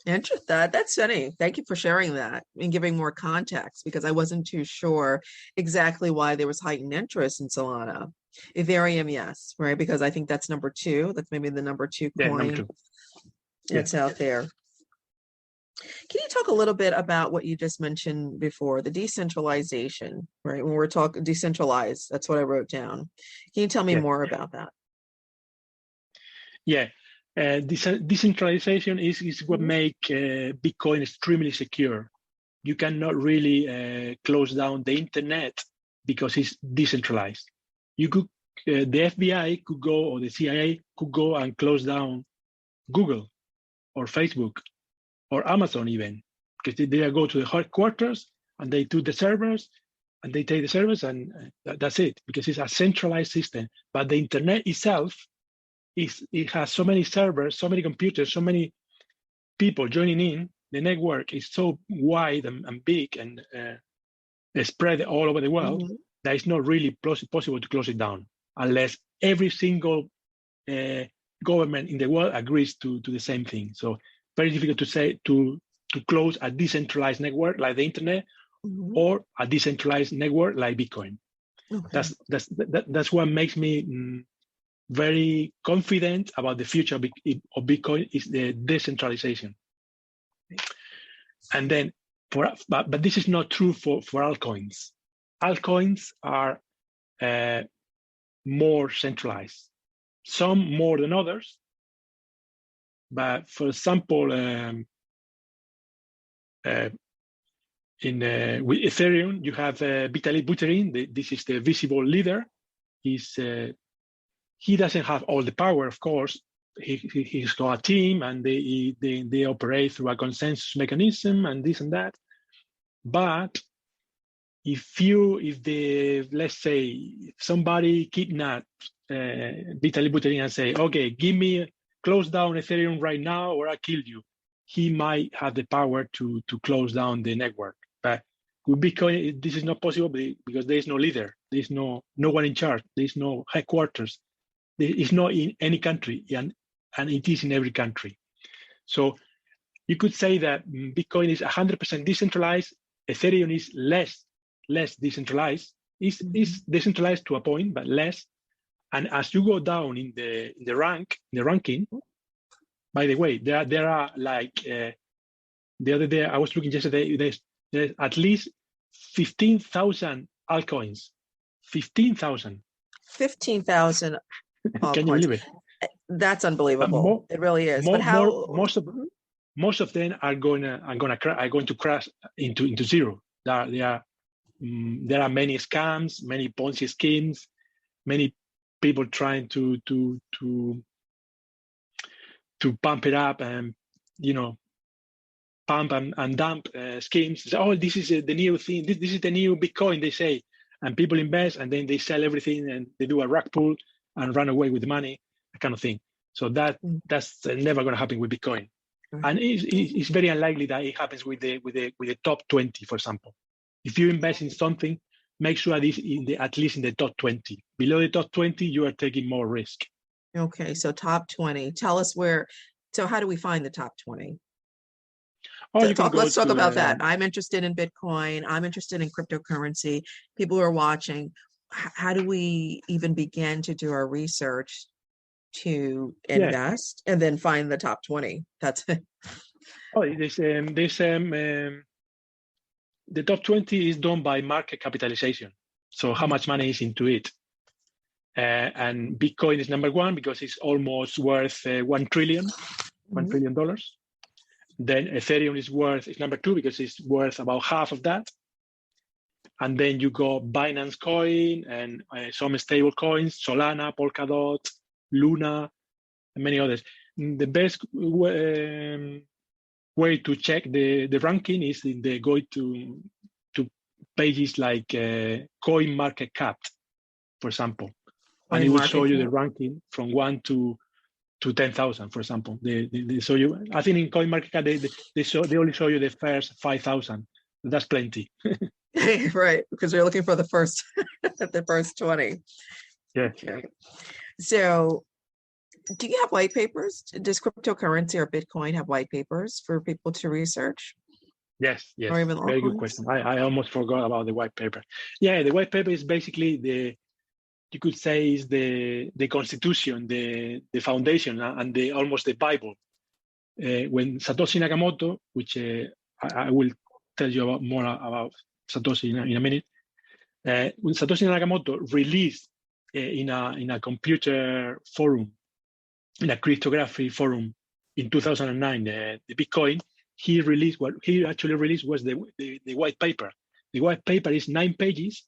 Interesting. That's funny. Thank you for sharing that and giving more context, because I wasn't too sure exactly why there was heightened interest in Solana. Ethereum, yes, right? Because I think that's number 2. That's maybe the number 2 coin that's out there. Can you talk a little bit about what you just mentioned before, the decentralization, right? When we're talking decentralized, that's what I wrote down. Can you tell me more about that? Yeah. Decentralization is what makes Bitcoin extremely secure. You cannot really close down the internet because it's decentralized. You could, the FBI could go, or the CIA could go and close down Google or Facebook or Amazon even, because they go to the headquarters and they do the servers and they take the servers, and that's it, because it's a centralized system. But the internet itself, it has so many servers, so many computers, so many people joining in. The network is so wide and big and spread all over the world that it's not really possible to close it down unless every single government in the world agrees to the same thing. So very difficult to say to close a decentralized network like the internet or a decentralized network like Bitcoin. That's what makes me very confident about the future of Bitcoin, is the decentralization. And then, but this is not true for altcoins. Altcoins are more centralized, some more than others. But for example, with Ethereum, you have Vitalik Buterin. This is the visible leader. He doesn't have all the power, of course. He's got a team, and they operate through a consensus mechanism and this and that. But let's say somebody kidnapped Vitalik Buterin and say, okay, close down Ethereum right now or I'll kill you. he might have the power to close down the network. But with Bitcoin, this is not possible because there is no leader. There is no one in charge. There is no headquarters. It's not in any country, and it is in every country. So you could say that Bitcoin is 100% decentralized. Ethereum is less decentralized. It's decentralized to a point, but less. And as you go down in the ranking, by the way, there are like the other day I was looking yesterday. There's at least 15,000 altcoins. 15,000. 15,000 altcoins. Can you believe it? That's unbelievable. It really is. But how? Most of them are going to crash into zero. There are many scams, many Ponzi schemes, many people trying to pump it up and pump and dump schemes. Oh, this is the new thing. This is the new Bitcoin, they say, and people invest and then they sell everything and they do a rug pull and run away with the money, that kind of thing. So that's never going to happen with Bitcoin. And it's very unlikely that it happens with the top 20, for example. If you invest in something, make sure this at least in the top 20. Below the top 20, you are taking more risk. Okay, so top 20. Tell us where. So how do we find the top 20? Let's talk about that. I'm interested in Bitcoin. I'm interested in cryptocurrency. People who are watching, how do we even begin to do our research to invest and then find the top 20? That's it. Oh, the top 20 is done by market capitalization. So how much money is into it? And Bitcoin is number one because it's almost worth $1 trillion. Then Ethereum is number two because it's worth about half of that. And then you go Binance Coin and some stable coins, Solana, Polkadot, Luna, and many others. The best way to check the ranking is go to pages like CoinMarketCap, for example, and it will show you the ranking from 1 to 10,000, for example. They show you. I think in CoinMarketCap they only show you the first 5,000. That's plenty. Right, because they're looking for the first 20. Yeah. Okay. So, do you have white papers? Does cryptocurrency or Bitcoin have white papers for people to research? Yes. Very good question. I almost forgot about the white paper. Yeah, the white paper is basically you could say is the constitution, the foundation, and almost the Bible. When Satoshi Nakamoto, which I will tell you more about Satoshi in a minute. When Satoshi Nakamoto released in a computer forum, in a cryptography forum in 2009, the Bitcoin, he actually released was the white paper. The white paper is 9 pages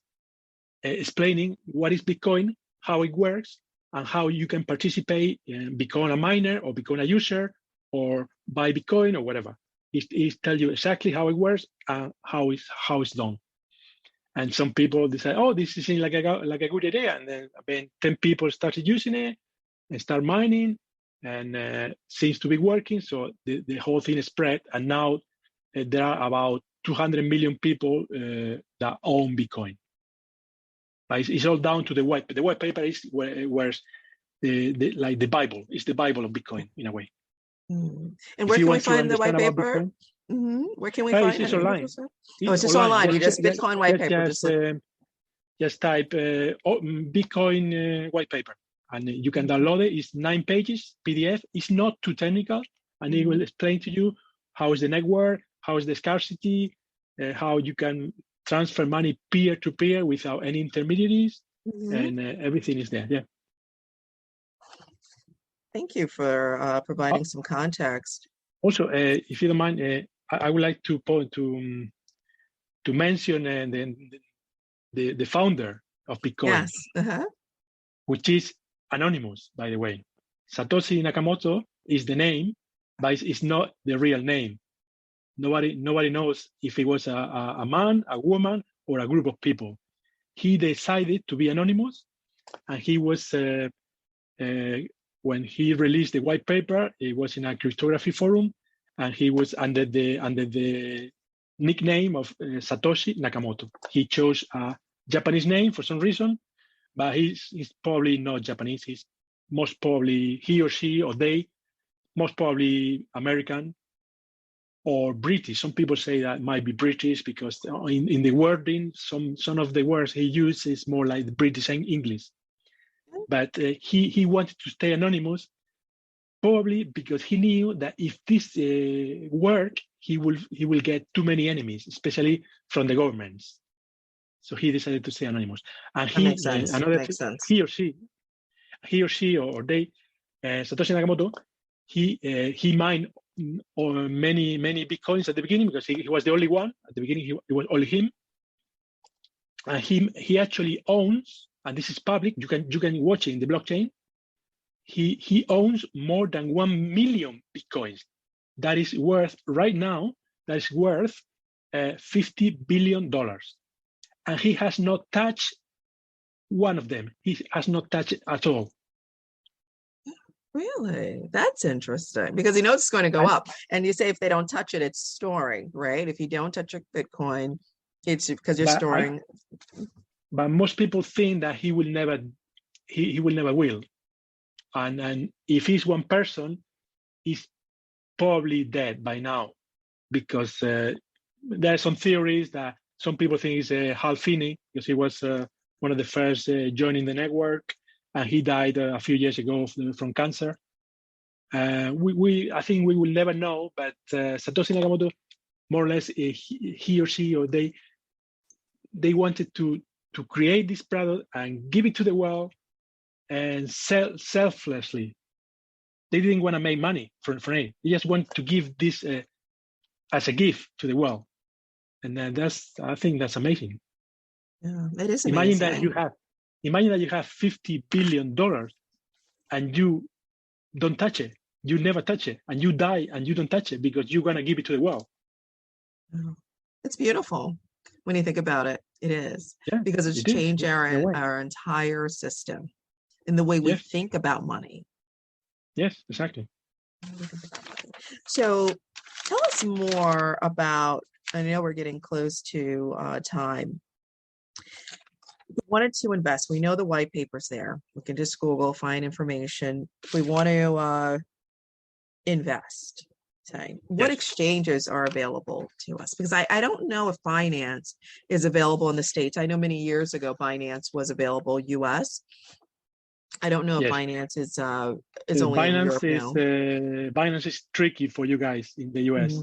explaining what is Bitcoin, how it works, and how you can participate and become a miner or become a user or buy Bitcoin or whatever. It tells you exactly how it works and how it's done. And some people decide, oh, this seems like a good idea, and then 10 people started using it and start mining, and seems to be working. So the whole thing spread, and now there are about 200 million people that own Bitcoin. But it's all down to the white. The white paper is where the Bible. It's the Bible of Bitcoin in a way. And where can we find the white paper? Where can we find it? It's online. It's just online. You just Bitcoin white paper. Just type Bitcoin white paper, and you can download it. It's 9 pages PDF. It's not too technical, and it will explain to you how is the network, how is the scarcity, how you can transfer money peer to peer without any intermediaries, and everything is there. Yeah. Thank you for providing some context. Also, if you don't mind, I would like to mention the founder of Bitcoin, yes, which is anonymous, by the way. Satoshi Nakamoto is the name, but it's not the real name. Nobody knows if it was a man, a woman, or a group of people. He decided to be anonymous, and he was when he released the white paper, it was in a cryptography forum, and he was under the nickname of Satoshi Nakamoto. He chose a Japanese name for some reason, but he's probably not Japanese. He's most probably, he or she or they, most probably American or British. Some people say that might be British because in the wording, some of the words he uses is more like the British and English. But he wanted to stay anonymous, probably because he knew that if this worked, he will get too many enemies, especially from the governments. So he decided to stay anonymous. And That makes sense. Makes sense. he or she or they, Satoshi Nakamoto, he mined many Bitcoins at the beginning because he was the only one. At the beginning, it was only him. And he actually owns, and this is public, you can watch it in the blockchain, he owns more than 1 million Bitcoins. That is worth, right now, $50 billion. And he has not touched one of them. He has not touched it at all. Really? That's interesting because he knows it's going to go up. And you say if they don't touch it, it's storing, right? If you don't touch a Bitcoin, it's because you're storing. But most people think that he will never will. And if he's one person, he's probably dead by now, because there are some theories that some people think he's Halfini because he was one of the first joining the network, and he died a few years ago from cancer. I think we will never know, but Satoshi Nakamoto, more or less, he or she or they wanted to create this product and give it to the world and sell selflessly. They didn't want to make money from it. They just want to give this as a gift to the world. And I think that's amazing. Yeah, it is amazing. Imagine that you have $50 billion and you don't touch it. You never touch it, and you die and you don't touch it because you're gonna give it to the world. It's beautiful when you think about it. It is, because it's changed our entire system in the way we think about money. Yes, exactly. So tell us more about, I know we're getting close to time. We wanted to invest. We know the white paper's there. We can just Google, find information. If we want to invest, what exchanges are available to us? Because I don't know if Binance is available in the States. I know many years ago Binance was available US. I don't know if Binance is only Binance in Europe now. Binance is tricky for you guys in the US.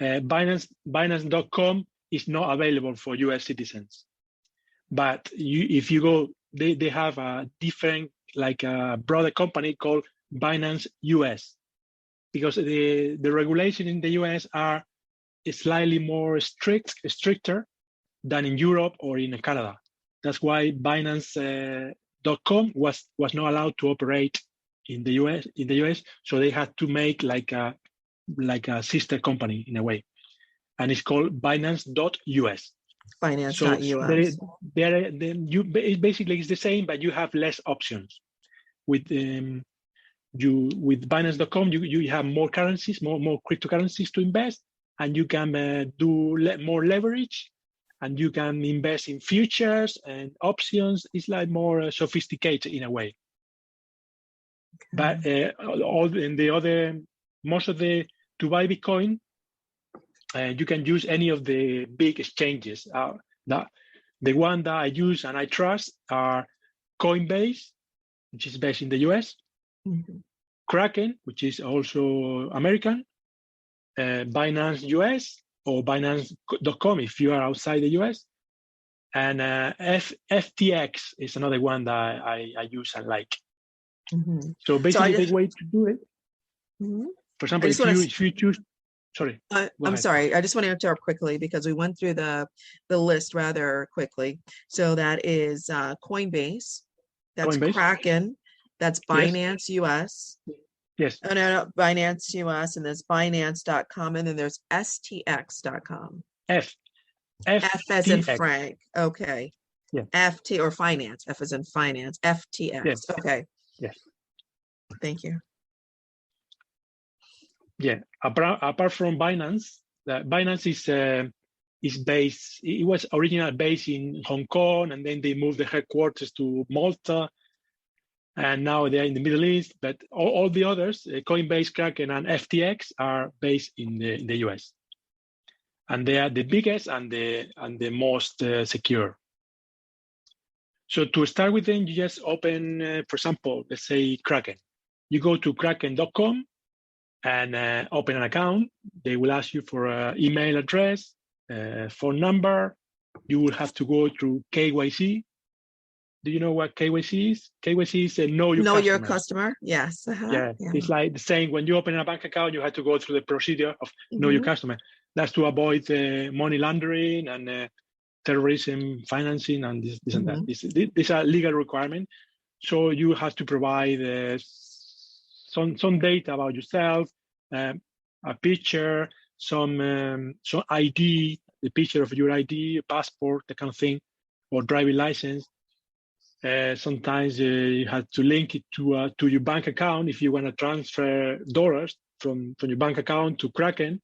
Binance.com is not available for US citizens. But if you go, they have a different, like a broader company called Binance US, because the regulation in the US are slightly more stricter than in Europe or in Canada. That's why Binance.com was not allowed to operate in the US. So they had to make like a sister company in a way, and it's called Binance.us. Binance.us. So basically it's the same, but you have less options. With Binance.com, you have more currencies, more cryptocurrencies to invest, and you can do more leverage, and you can invest in futures and options. It's like more sophisticated in a way. But to buy Bitcoin, you can use any of the big exchanges. The one that I use and I trust are Coinbase, which is based in the US, Kraken, which is also American, Binance US or Binance.com if you are outside the US, and FTX is another one that I use and like. So basically, the way to do it, for example, if you choose. Sorry. I'm sorry. I just want to interrupt quickly because we went through the list rather quickly. So that is Coinbase, that's Kraken, that's Binance US. Yes. Oh, no, Binance US, and there's Binance.com, and then there's STX.com. F as in Frank. Okay. Yeah. FT or finance. F as in finance. FTX. Yes. Okay. Yes. Thank you. Yeah, apart from Binance, Binance is based. It was originally based in Hong Kong, and then they moved the headquarters to Malta, and now they're in the Middle East. But all the others, Coinbase, Kraken, and FTX, are based in the US, and they are the biggest and the most secure. So to start with, them, you just open, for example, let's say Kraken. You go to kraken.com and open an account. They will ask you for an email address, phone number. You will have to go through KYC. Do you know what KYC is? KYC is know your customer. Yes. Yeah, it's like the same. When you open a bank account, you have to go through the procedure of know your customer. That's to avoid money laundering and terrorism financing and this and that. These are legal requirements. So you have to provide some data about yourself, a picture, some ID, the picture of your ID, passport, that kind of thing, or driving license. Sometimes you have to link it to your bank account if you want to transfer dollars from your bank account to Kraken.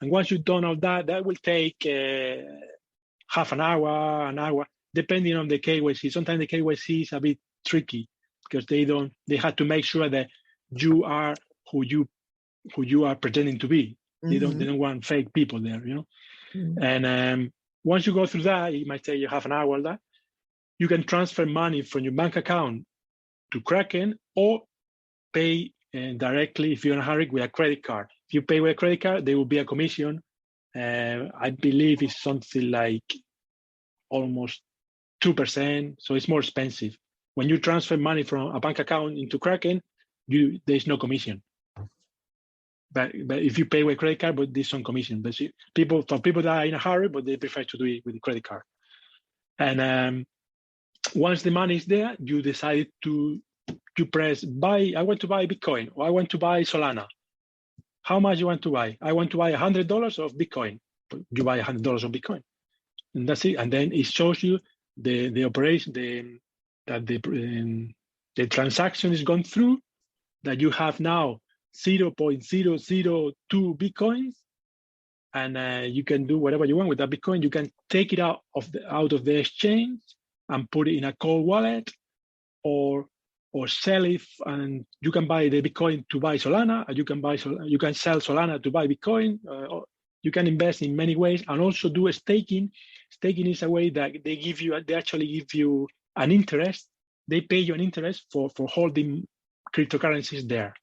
And once you've done all that, that will take half an hour, depending on the KYC. Sometimes the KYC is a bit tricky because they have to make sure that you are who you are pretending to be. They don't want fake people there, you know. And once you go through that, it might take you half an hour. That you can transfer money from your bank account to Kraken or pay directly if you're in a hurry with a credit card. If you pay with a credit card, there will be a commission. I believe it's something like almost 2%, so it's more expensive. When you transfer money from a bank account into Kraken, there's no commission. But if you pay with credit card, but there's some commission. But people that are in a hurry, but they prefer to do it with the credit card. And once the money is there, you decide to press buy. I want to buy Bitcoin, or I want to buy Solana. How much you want to buy? I want to buy $100 of Bitcoin. You buy $100 of Bitcoin, and that's it. And then it shows you the operation, that the transaction is gone through. That you have now 0.002 Bitcoins, and you can do whatever you want with that Bitcoin. You can take it out of the exchange and put it in a cold wallet, or sell it, and you can buy the Bitcoin to buy Solana, or you can sell Solana to buy Bitcoin. Or you can invest in many ways, and also do a staking. Staking is a way that they actually give you an interest. They pay you an interest for holding cryptocurrencies there.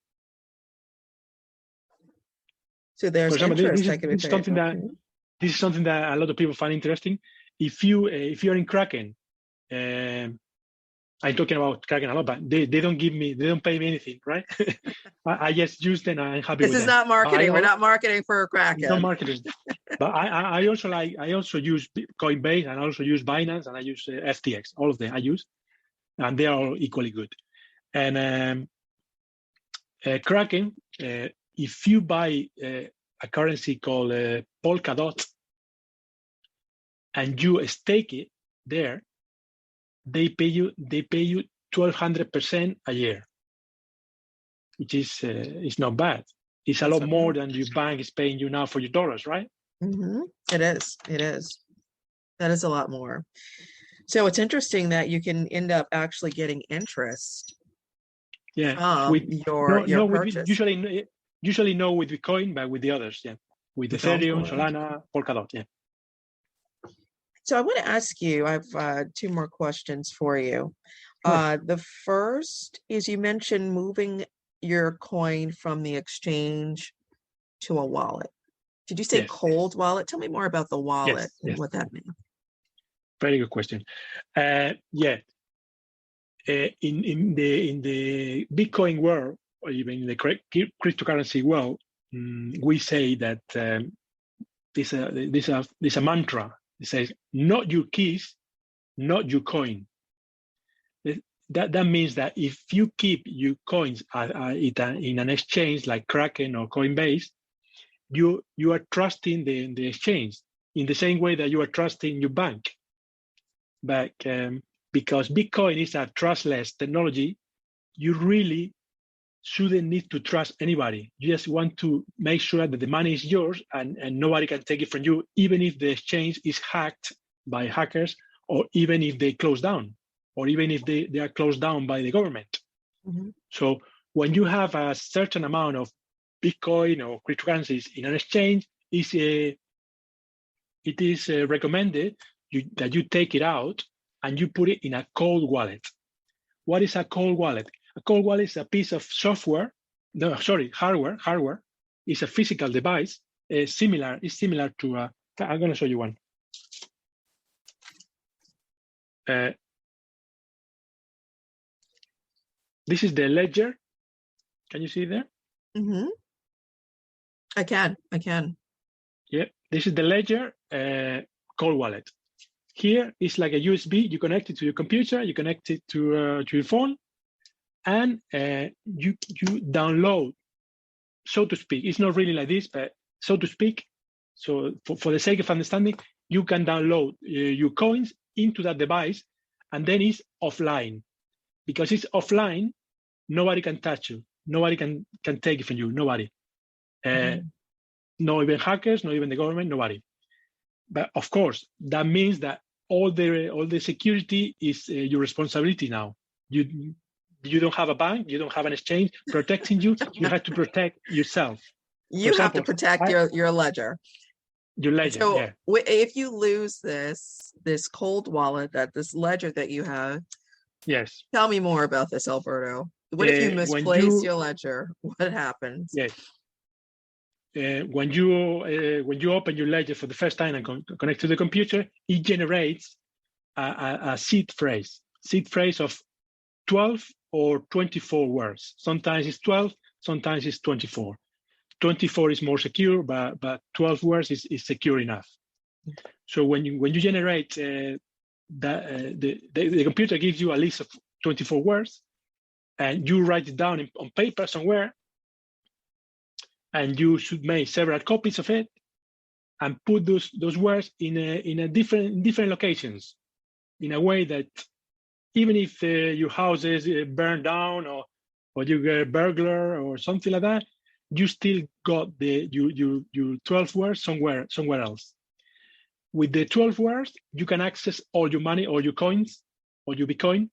So there's interest. This is something that a lot of people find interesting. If you're in Kraken, I'm talking about Kraken a lot, but they don't pay me anything, right? I just use them. I'm happy with them. This is not marketing. We're not marketing for Kraken. No marketing. But I also use Coinbase, and I also use Binance, and I use FTX. All of them I use, and they are all equally good. And Kraken, if you buy a currency called Polkadot, and you stake it there, they pay you 1,200% a year, which is not bad. It's a lot more than your bank is paying you now for your dollars, right? It is. That is a lot more. So it's interesting that you can end up actually getting interest. Yeah, with your purchase. Usually no with Bitcoin, but with the others, yeah, with Ethereum, Solana, Polkadot, yeah. So I want to ask you, I have two more questions for you. Sure. The first is, you mentioned moving your coin from the exchange to a wallet. Did you say cold wallet? Tell me more about the wallet and what that means. Very good question. In the Bitcoin world, or even in the cryptocurrency world, we say that there's a mantra. It says, not your keys, not your coin. That means that if you keep your coins in an exchange like Kraken or Coinbase, you are trusting the exchange in the same way that you are trusting your bank. But because Bitcoin is a trustless technology, you really shouldn't need to trust anybody. You just want to make sure that the money is yours and nobody can take it from you, even if the exchange is hacked by hackers, or even if they close down, or even if they are closed down by the government. Mm-hmm. So when you have a certain amount of Bitcoin or cryptocurrencies in an exchange, it is recommended that you take it out and you put it in a cold wallet. What is a cold wallet? A cold wallet is a piece of software, hardware. Hardware is a physical device, similar to a, I'm going to show you one. This is the ledger. Can you see there? Mm-hmm. I can. Yeah, this is the ledger cold wallet. Here is like a USB. You connect it to your computer. You connect it to your phone, and you download, so to speak. It's not really like this, but so to speak. So for the sake of understanding, you can download your coins into that device, and then it's offline. Because it's offline, nobody can touch you. Nobody can take it from you. Nobody. Not even hackers, not even the government, nobody. But of course, that means that all the security is your responsibility now. You don't have a bank, you don't have an exchange protecting you. You have to protect yourself. You have to protect your ledger. Your ledger, so yeah. If you lose this cold wallet, this ledger that you have, yes. Tell me more about this, Alberto. What if you misplace your ledger? What happens? Yes. When you open your ledger for the first time and connect to the computer, it generates a seed phrase of 12 or 24 words. Sometimes it's 12, sometimes it's 24. 24 is more secure, but 12 words is secure enough. So when you generate the computer gives you a list of 24 words, and you write it down on paper somewhere, and you should make several copies of it and put those words in different locations, in a way that even if your house is burned down or you get a burglar or something like that, you still got your 12 words somewhere else. With the 12 words, you can access all your money, all your coins, or your Bitcoin,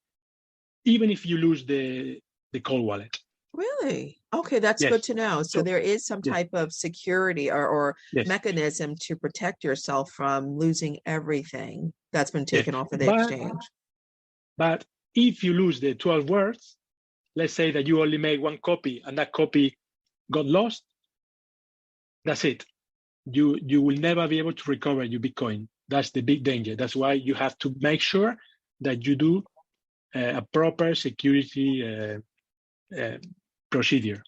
even if you lose the cold wallet. Really? Okay, that's good to know. So there is some type of security or mechanism to protect yourself from losing everything that's been taken off of the exchange. But if you lose the 12 words, let's say that you only made one copy and that copy got lost, that's it. You will never be able to recover your Bitcoin. That's the big danger. That's why you have to make sure that you do a proper security procedure.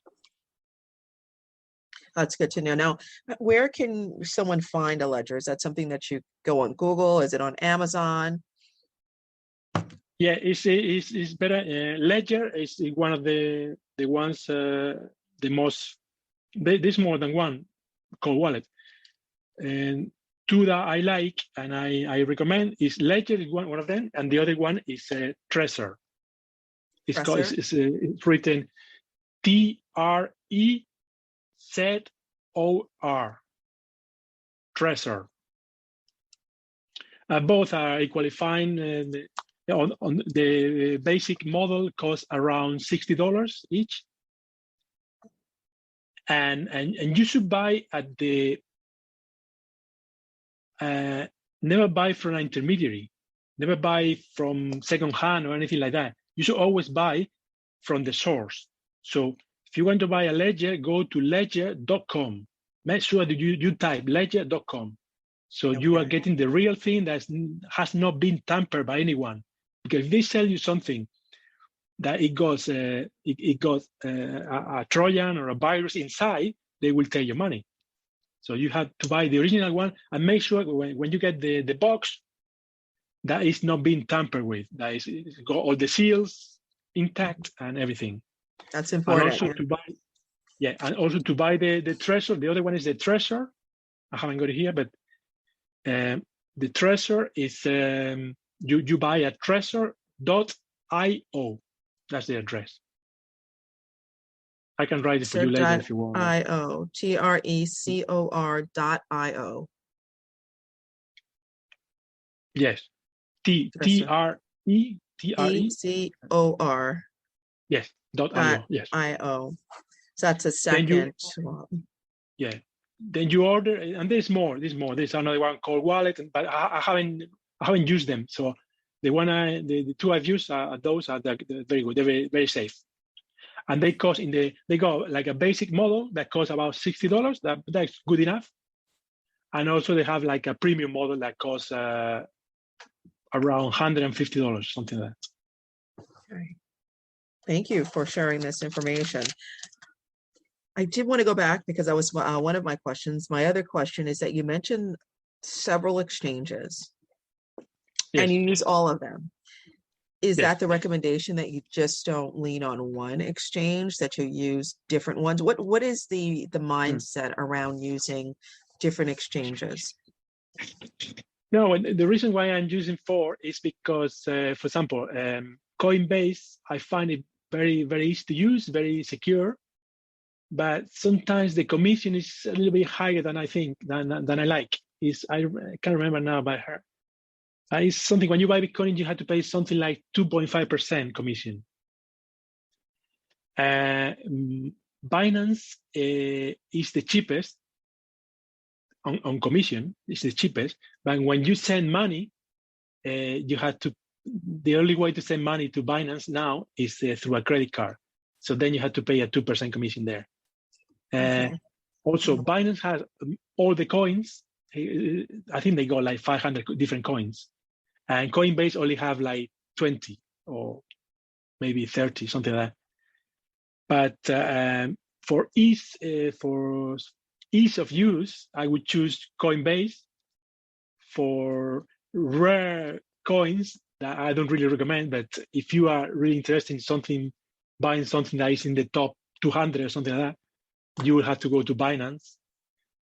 That's good to know. Now, where can someone find a ledger? Is that something that you go on Google? Is it on Amazon? Yeah, it's better. Ledger is one of the ones, the most, there's more than one cold wallet. And two that I like and I recommend is Ledger is one of them, and the other one is Trezor. It's written Trezor. Trezor. Both are equally fine. On the basic model costs around $60 each, and you should buy at the never buy from an intermediary, never buy from secondhand or anything like that. You should always buy from the source. So if you want to buy a ledger, go to ledger.com. Make sure that you type ledger.com. So you are getting the real thing that has not been tampered by anyone. Because if they sell you something that it got a Trojan or a virus inside, they will take your money. So you have to buy the original one and make sure when you get the box that is not being tampered with, that it's got all the seals intact and everything. That's important. And also to buy the Trezor. The other one is the Trezor. I haven't got it here, but the Trezor is you buy at Trezor.io. That's the address. I can write it for you later if you want. Trecor.io, Trecor.io. Yes, Trecor. Yes, .io. Yes. .io. So that's a Then second. Yeah. Then you order, and there's more. There's another one called Wallet, but I haven't used them. So the two I've used those are they're very good. They're very, very safe, and they cost they go like a basic model that costs about $60. That's good enough, and also they have like a premium model that costs around $150, something like that. Okay. Thank you for sharing this information. I did want to go back because that was one of my questions. My other question is that you mentioned several exchanges, Yes. and you use all of them. Is Yes. that the recommendation, that you just don't lean on one exchange, that you use different ones? What is the mindset around using different exchanges? No, the reason why I'm using 4 is because, for example, Coinbase, I find it very, very easy to use, very secure. But sometimes the commission is a little bit higher than I think, than I like. I can't remember now by her. It's something, when you buy Bitcoin, you have to pay something like 2.5% commission. Binance is the cheapest on commission. It's the cheapest. But when you send money, you have to. The only way to send money to Binance now is through a credit card. So then you have to pay a 2% commission there. Also, Binance has all the coins. I think they got like 500 different coins, and Coinbase only have like 20 or maybe 30, something like that. But for ease of use, I would choose Coinbase. For rare coins that I don't really recommend, but if you are really interested in something, buying something that is in the top 200 or something like that, you will have to go to Binance.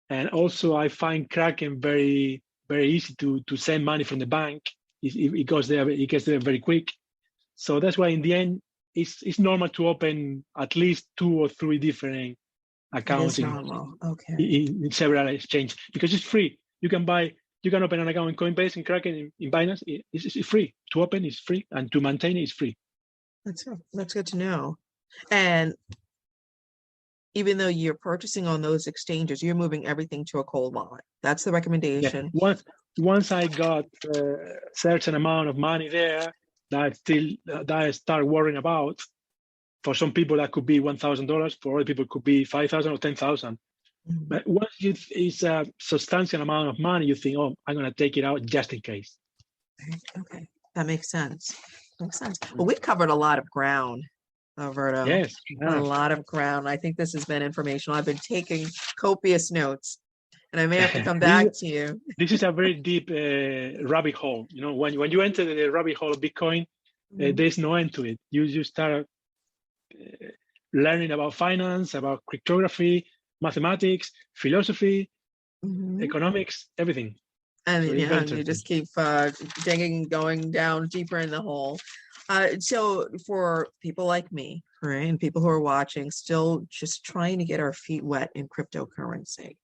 And also, I find Kraken very, very easy to send money from the bank. It gets there very quick. So that's why in the end, it's normal to open at least 2 or 3 different accounts in several exchanges, because it's free. You can open an account in Coinbase and Kraken in Binance. It's free to open. It's free, and to maintain it is free. That's good to know. And even though you're purchasing on those exchanges, you're moving everything to a cold wallet. That's the recommendation. Yeah. Once I got a certain amount of money there, that I start worrying about. For some people, that could be $1,000. For other people, it could be $5,000 or $10,000. But once it's a substantial amount of money, you think, oh, I'm going to take it out just in case. Okay, that makes sense. Well, we've covered a lot of ground, Alberto. Yes. A lot of ground. I think this has been informational. I've been taking copious notes, and I may have to come back to you. This is a very deep rabbit hole. You know, when you enter the rabbit hole of Bitcoin, there's no end to it. You start learning about finance, about cryptography, mathematics, philosophy, economics, everything. And you just keep digging, going down deeper in the hole. So for people like me, right, and people who are watching, still just trying to get our feet wet in cryptocurrency,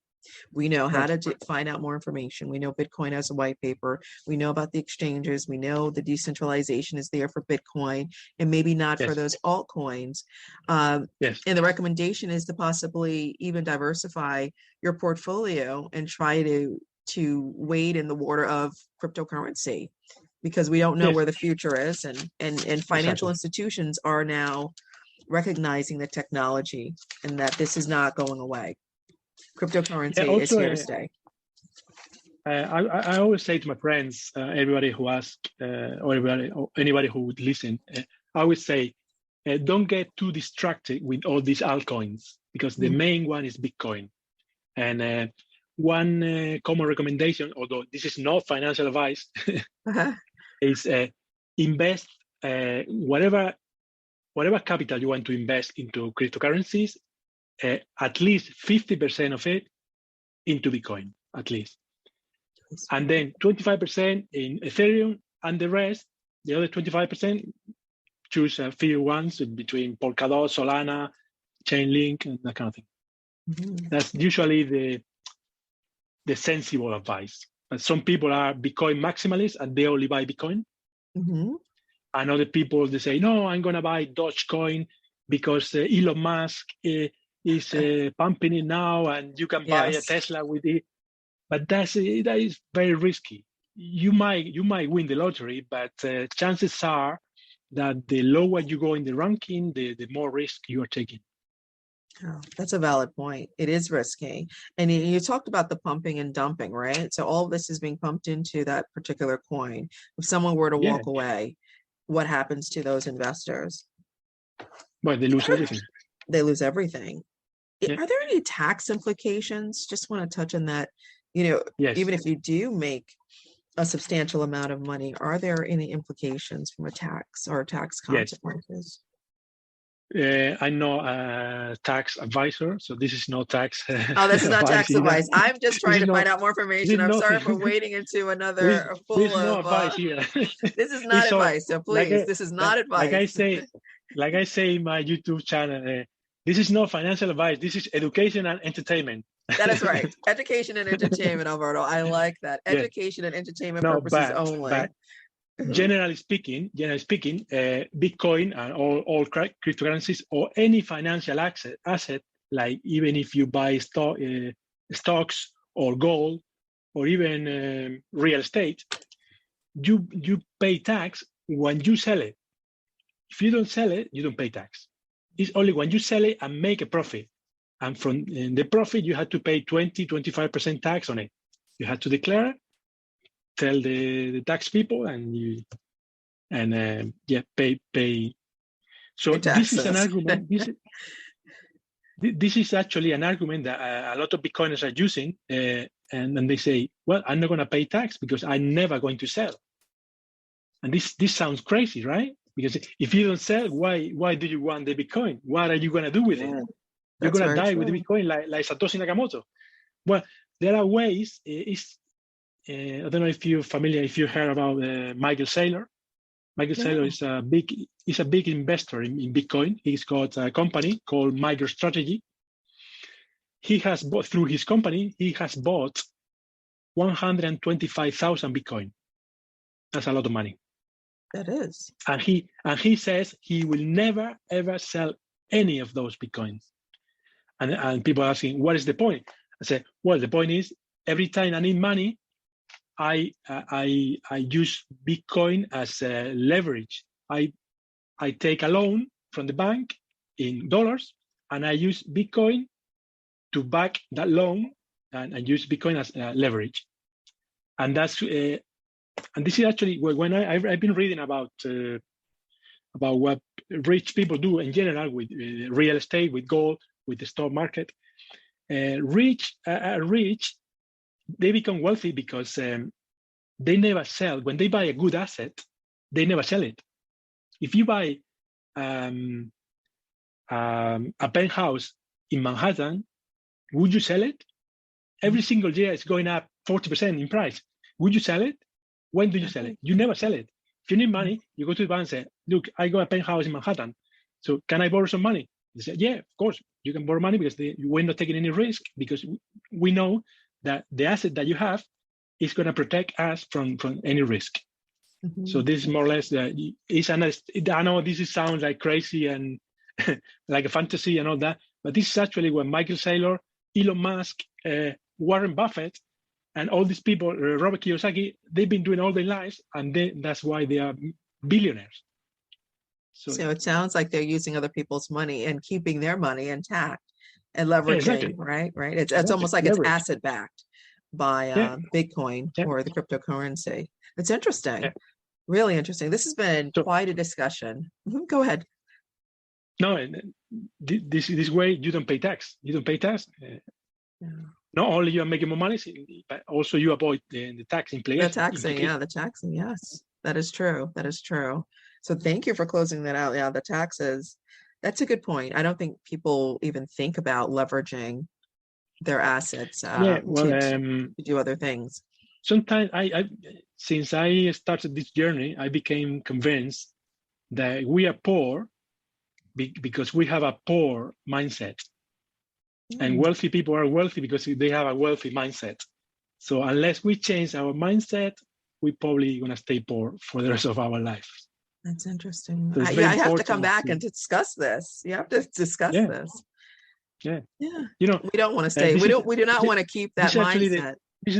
we know how to find out more information. We know Bitcoin has a white paper. We know about the exchanges. We know the decentralization is there for Bitcoin, and maybe not for those altcoins. And the recommendation is to possibly even diversify your portfolio and try to wade in the water of cryptocurrency, because we don't know where the future is, and financial institutions are now recognizing the technology and that this is not going away. Cryptocurrency is here to stay. I always say to my friends, everybody who asks, or anybody who would listen, I always say, don't get too distracted with all these altcoins, because the main one is Bitcoin. And one common recommendation, although this is not financial advice, is invest whatever capital you want to invest into cryptocurrencies, at least 50% of it into Bitcoin, at least. And then 25% in Ethereum, and the rest, the other 25%, choose a few ones between Polkadot, Solana, chain link, and that kind of thing. Mhm. That's usually the sensible advice. But some people are Bitcoin maximalists and they only buy Bitcoin. Mhm. And other people, they say, no, I'm going to buy Dogecoin because Elon Musk is pumping it now and you can buy a Yes. Tesla with it. But that is very risky. You might win the lottery, but chances are that the lower you go in the ranking, the more risk you are taking. Oh, that's a valid point. It is risky. And you talked about the pumping and dumping, right? So all of this is being pumped into that particular coin. If someone were to Yeah. walk away, what happens to those investors? Well, they lose everything. They lose everything. Yeah. Are there any tax implications? Just want to touch on that. You know, Yes. even if you do make a substantial amount of money, are there any implications from a tax or tax Yes. consequences? I'm not a tax advisor, so this is no tax Oh, this is not advice tax either. advice. I'm just trying to find out more This information. is I'm sorry nothing. for wading into This another full is no of. advice here. This is not So, advice. So please, this is not like I advice. say in my YouTube channel, this is not financial advice. This is education and entertainment. That is right. Education and entertainment, Alberto. I like that. Yes. Education and entertainment No, purposes only. But generally speaking, Bitcoin and all cryptocurrencies or any financial asset, like even if you buy stocks or gold or even real estate, you pay tax when you sell it. If you don't sell it, you don't pay tax. It's only when you sell it and make a profit. And from the profit, you have to pay 20-25% tax on it. You have to declare, tell the tax people, and pay. So this is an argument. This is actually an argument that a lot of Bitcoiners are using, and they say, "Well, I'm not going to pay tax because I'm never going to sell." And this sounds crazy, right? Because if you don't sell, why do you want the Bitcoin? What are you going to do with it? You're going to die with the Bitcoin like Satoshi Nakamoto. Well, there are ways. I don't know if you're familiar, if you heard about Michael Saylor. Michael Saylor is a big investor in Bitcoin. He's got a company called MicroStrategy. He has bought through his company. He has bought 125,000 Bitcoin. That's a lot of money. That is. And he says he will never ever sell any of those Bitcoins. And people are asking, what is the point? I say, well, the point is every time I need money, I use Bitcoin as leverage. I take a loan from the bank in dollars, and I use Bitcoin to back that loan, and I use Bitcoin as leverage. And that's and this is actually when I've been reading about what rich people do in general with real estate, with gold, with the stock market. Rich, they become wealthy because they never sell. When they buy a good asset, they never sell it. If you buy a penthouse in Manhattan, would you sell it? Every single year it's going up 40% in price. Would you sell it? When do you sell it? You never sell it. If you need money, you go to the bank and say, look, I got a penthouse in Manhattan. So can I borrow some money? They say, yeah, of course, you can borrow money because we're not taking any risk because we know that the asset that you have is going to protect us from any risk. Mm-hmm. So this is more or less, I know this sounds like crazy and like a fantasy and all that, but this is actually what Michael Saylor, Elon Musk, Warren Buffett, and all these people, Robert Kiyosaki, they've been doing all their lives, and that's why they are billionaires. So it sounds like they're using other people's money and keeping their money intact and leveraging, exactly. Right? It's exactly. Almost like it's asset backed by Bitcoin or the cryptocurrency. It's interesting, really interesting. This has been quite a discussion. Go ahead. No, this way you don't pay tax. You don't pay tax. Not only you are making more money, but also you avoid the tax implication. The taxing, yes. That is true. So thank you for closing that out. Yeah, the taxes. That's a good point. I don't think people even think about leveraging their assets to do other things. Sometimes since I started this journey, I became convinced that we are poor because we have a poor mindset. And wealthy people are wealthy because they have a wealthy mindset. So unless we change our mindset, we're probably going to stay poor for the rest of our life. That's interesting. So I have to come back and discuss this. You have to discuss this. Yeah. We don't want to stay. We do not want to keep that mindset. This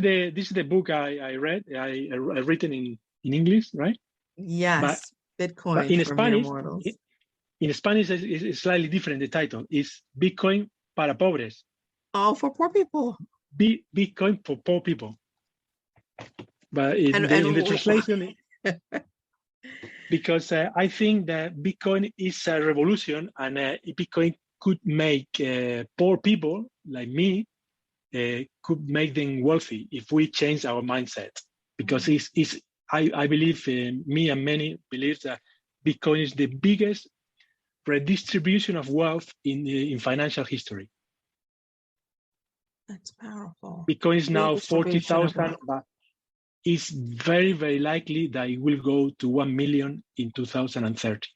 is the book I read. I written in English, right? Yes, Bitcoin but in for Spanish. Mere Mortals. In Spanish, it's slightly different. The title is Bitcoin para pobres. Oh, for poor people. Bitcoin for poor people. But in the translation, because I think that Bitcoin is a revolution, and Bitcoin could make poor people like me, could make them wealthy if we change our mindset. Because I believe, me and many believe that Bitcoin is the biggest redistribution of wealth in financial history. That's powerful. Bitcoin is now 40,000, but it's very, very likely that it will go to 1 million in 2030.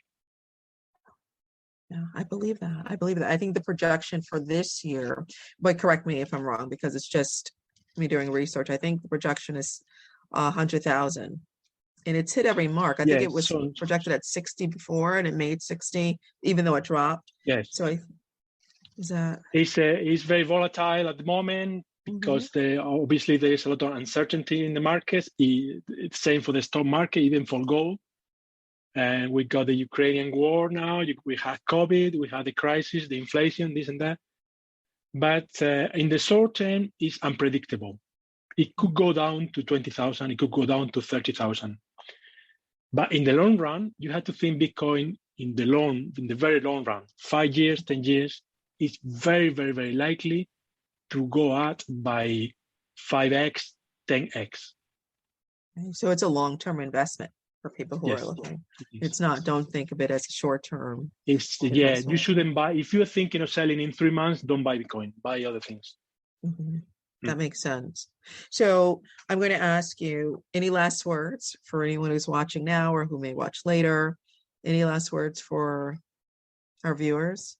Yeah, I believe that. I think the projection for this year, but correct me if I'm wrong, because it's just me doing research. I think the projection is 100,000. And it's hit every mark. I think it was projected at 60 before, and it made 60, even though it dropped. Yes. So it's very volatile at the moment because obviously there is a lot of uncertainty in the markets. It's same for the stock market, even for gold. And we got the Ukrainian war now. We had COVID. We had the crisis, the inflation, this and that. But in the short term, it's unpredictable. It could go down to 20,000. It could go down to 30,000. But in the long run, you have to think Bitcoin in the very long run, 5 years, 10 years, it's very, very, very likely to go up by 5x, 10x. So it's a long-term investment for people who are looking. It's not, don't think of it as a short-term. You shouldn't buy. If you're thinking of selling in 3 months, don't buy Bitcoin, buy other things. That makes sense. So I'm going to ask you, any last words for anyone who's watching now or who may watch later? Any last words for our viewers?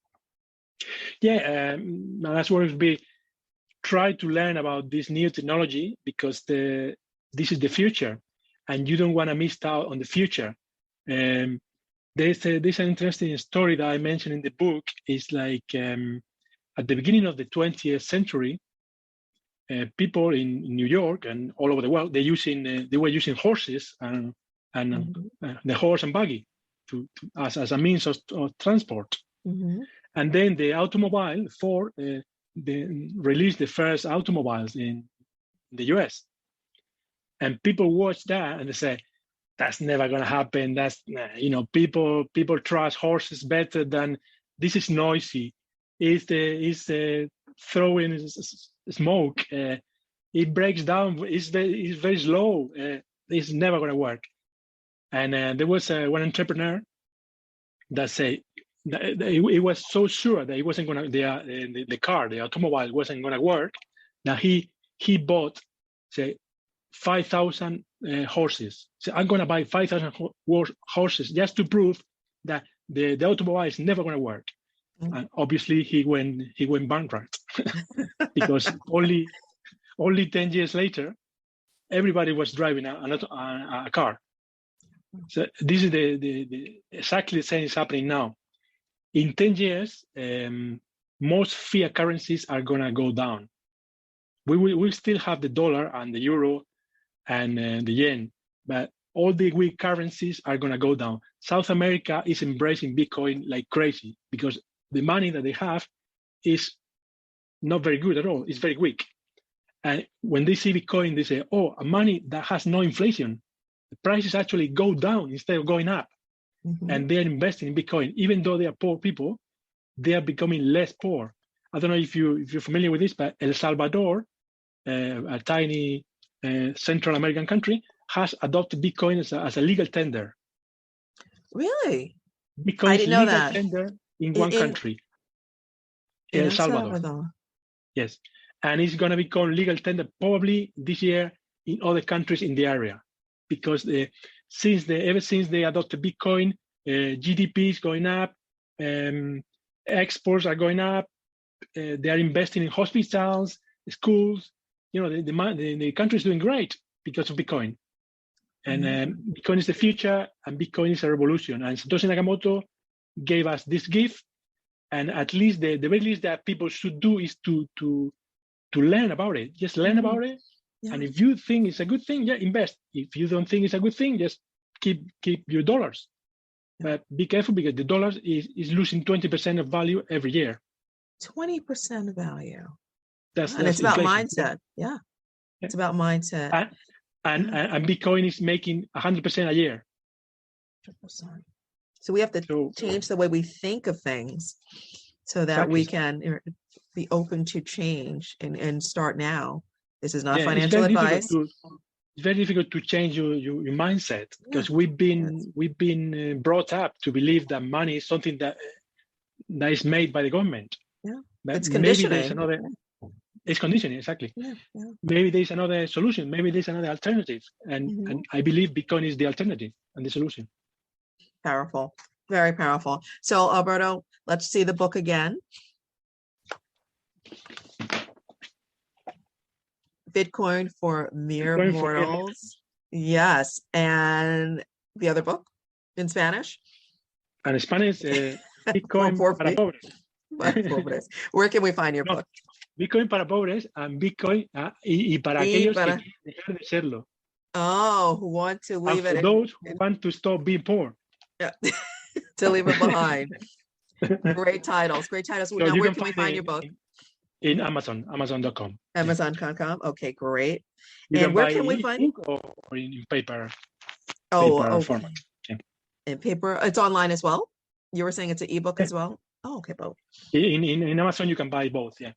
My last word would be, try to learn about this new technology, because this is the future, and you don't want to miss out on the future. There's an interesting story that I mentioned in the book. It's like at the beginning of the 20th century, people in New York and all over the world, they were using horses and the horse and buggy as a means of transport. And then the automobile, Ford, they released the first automobiles in the US. And people watch that and they say, that's never going to happen. That's, people trust horses better than, this is noisy. It's throwing smoke. It breaks down. It's very slow. It's never going to work. And there was one entrepreneur that said, it was so sure that it wasn't going to, the automobile wasn't going to work, that he bought, say, 5,000 horses. So I'm going to buy 5,000 horses just to prove that the automobile is never going to work. And obviously he went bankrupt because only 10 years later, everybody was driving a car. So this is the exactly the same is happening now. In 10 years, most fiat currencies are going to go down. We will still have the dollar and the euro and the yen, but all the weak currencies are going to go down. South America is embracing Bitcoin like crazy because the money that they have is not very good at all. It's very weak. And when they see Bitcoin, they say, oh, a money that has no inflation. The prices actually go down instead of going up. And they're investing in Bitcoin. Even though they are poor people, they are becoming less poor. I don't know if you're familiar with this, but El Salvador, a tiny Central American country, has adopted Bitcoin as a legal tender. Really? Bitcoin I is didn't know legal that. tender in one country. In El Salvador. Yes. And it's going to become legal tender probably this year in other countries in the area. Because ever since they adopted Bitcoin, GDP is going up, exports are going up. They are investing in hospitals, schools. The country is doing great because of Bitcoin. And Bitcoin is the future, and Bitcoin is a revolution. And Satoshi Nakamoto gave us this gift. And at least the very least that people should do is to learn about it. Just learn about it. Yeah. And if you think it's a good thing, invest. If you don't think it's a good thing, just keep your dollars. But be careful, because the dollar is losing 20% of value every year. 20% of value. That's it's inflation. About mindset. Yeah. It's about mindset. And Bitcoin is making 100% a year. 100%. So we have to change the way we think of things so that we can be open to change and start now. This is not financial advice. It's very difficult to change your mindset, because we've been brought up to believe that money is something that is made by the government. Yeah, but it's conditioning. Maybe there's another. It's conditioning, exactly. Maybe there's another solution. Maybe there's another alternative, and I believe Bitcoin is the alternative and the solution. Powerful, very powerful. So, Alberto, let's see the book again. Bitcoin for Mere Mortals. Yes, and the other book in Spanish. And in Spanish, Bitcoin para pobres. Where can we find your book? Bitcoin para pobres and Bitcoin y para aquellos que quieren dejar de serlo. Oh, who want to leave it. For those who want to stop being poor. Yeah, to leave it behind. Great titles. So now, where can we find your book? In Amazon.com. Amazon.com. Okay, great. And where can we find it? Or in paper. Okay. Format. Yeah. In paper, it's online as well. You were saying it's an ebook as well. Oh, okay, both. In Amazon, you can buy both. Yeah.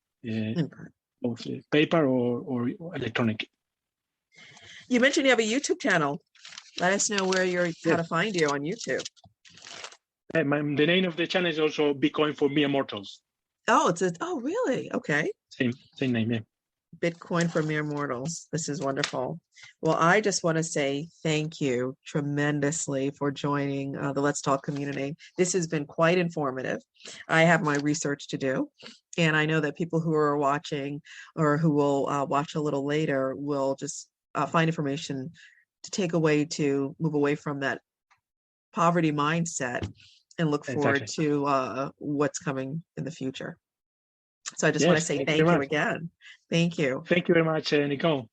Both paper or electronic. You mentioned you have a YouTube channel. Let us know how to find you on YouTube. The name of the channel is also Bitcoin for Mere Mortals. Oh, really? Okay. Same name, yeah. Bitcoin for Mere Mortals. This is wonderful. Well, I just want to say thank you tremendously for joining the Let's Talk community. This has been quite informative. I have my research to do, and I know that people who are watching or who will watch a little later will just find information to take away, to move away from that poverty mindset and look forward to what's coming in the future. So I just want to say thank you again. Thank you. Thank you very much, Nicole.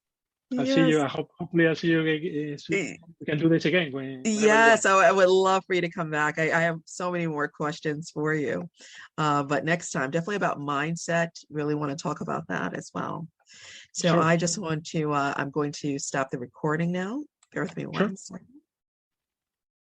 I'll see you. Hopefully I'll see you. We can do this again. Yes, I would love for you to come back. I have so many more questions for you. But next time, definitely about mindset. Really want to talk about that as well. So I just want to, I'm going to stop the recording now. Bear with me one second.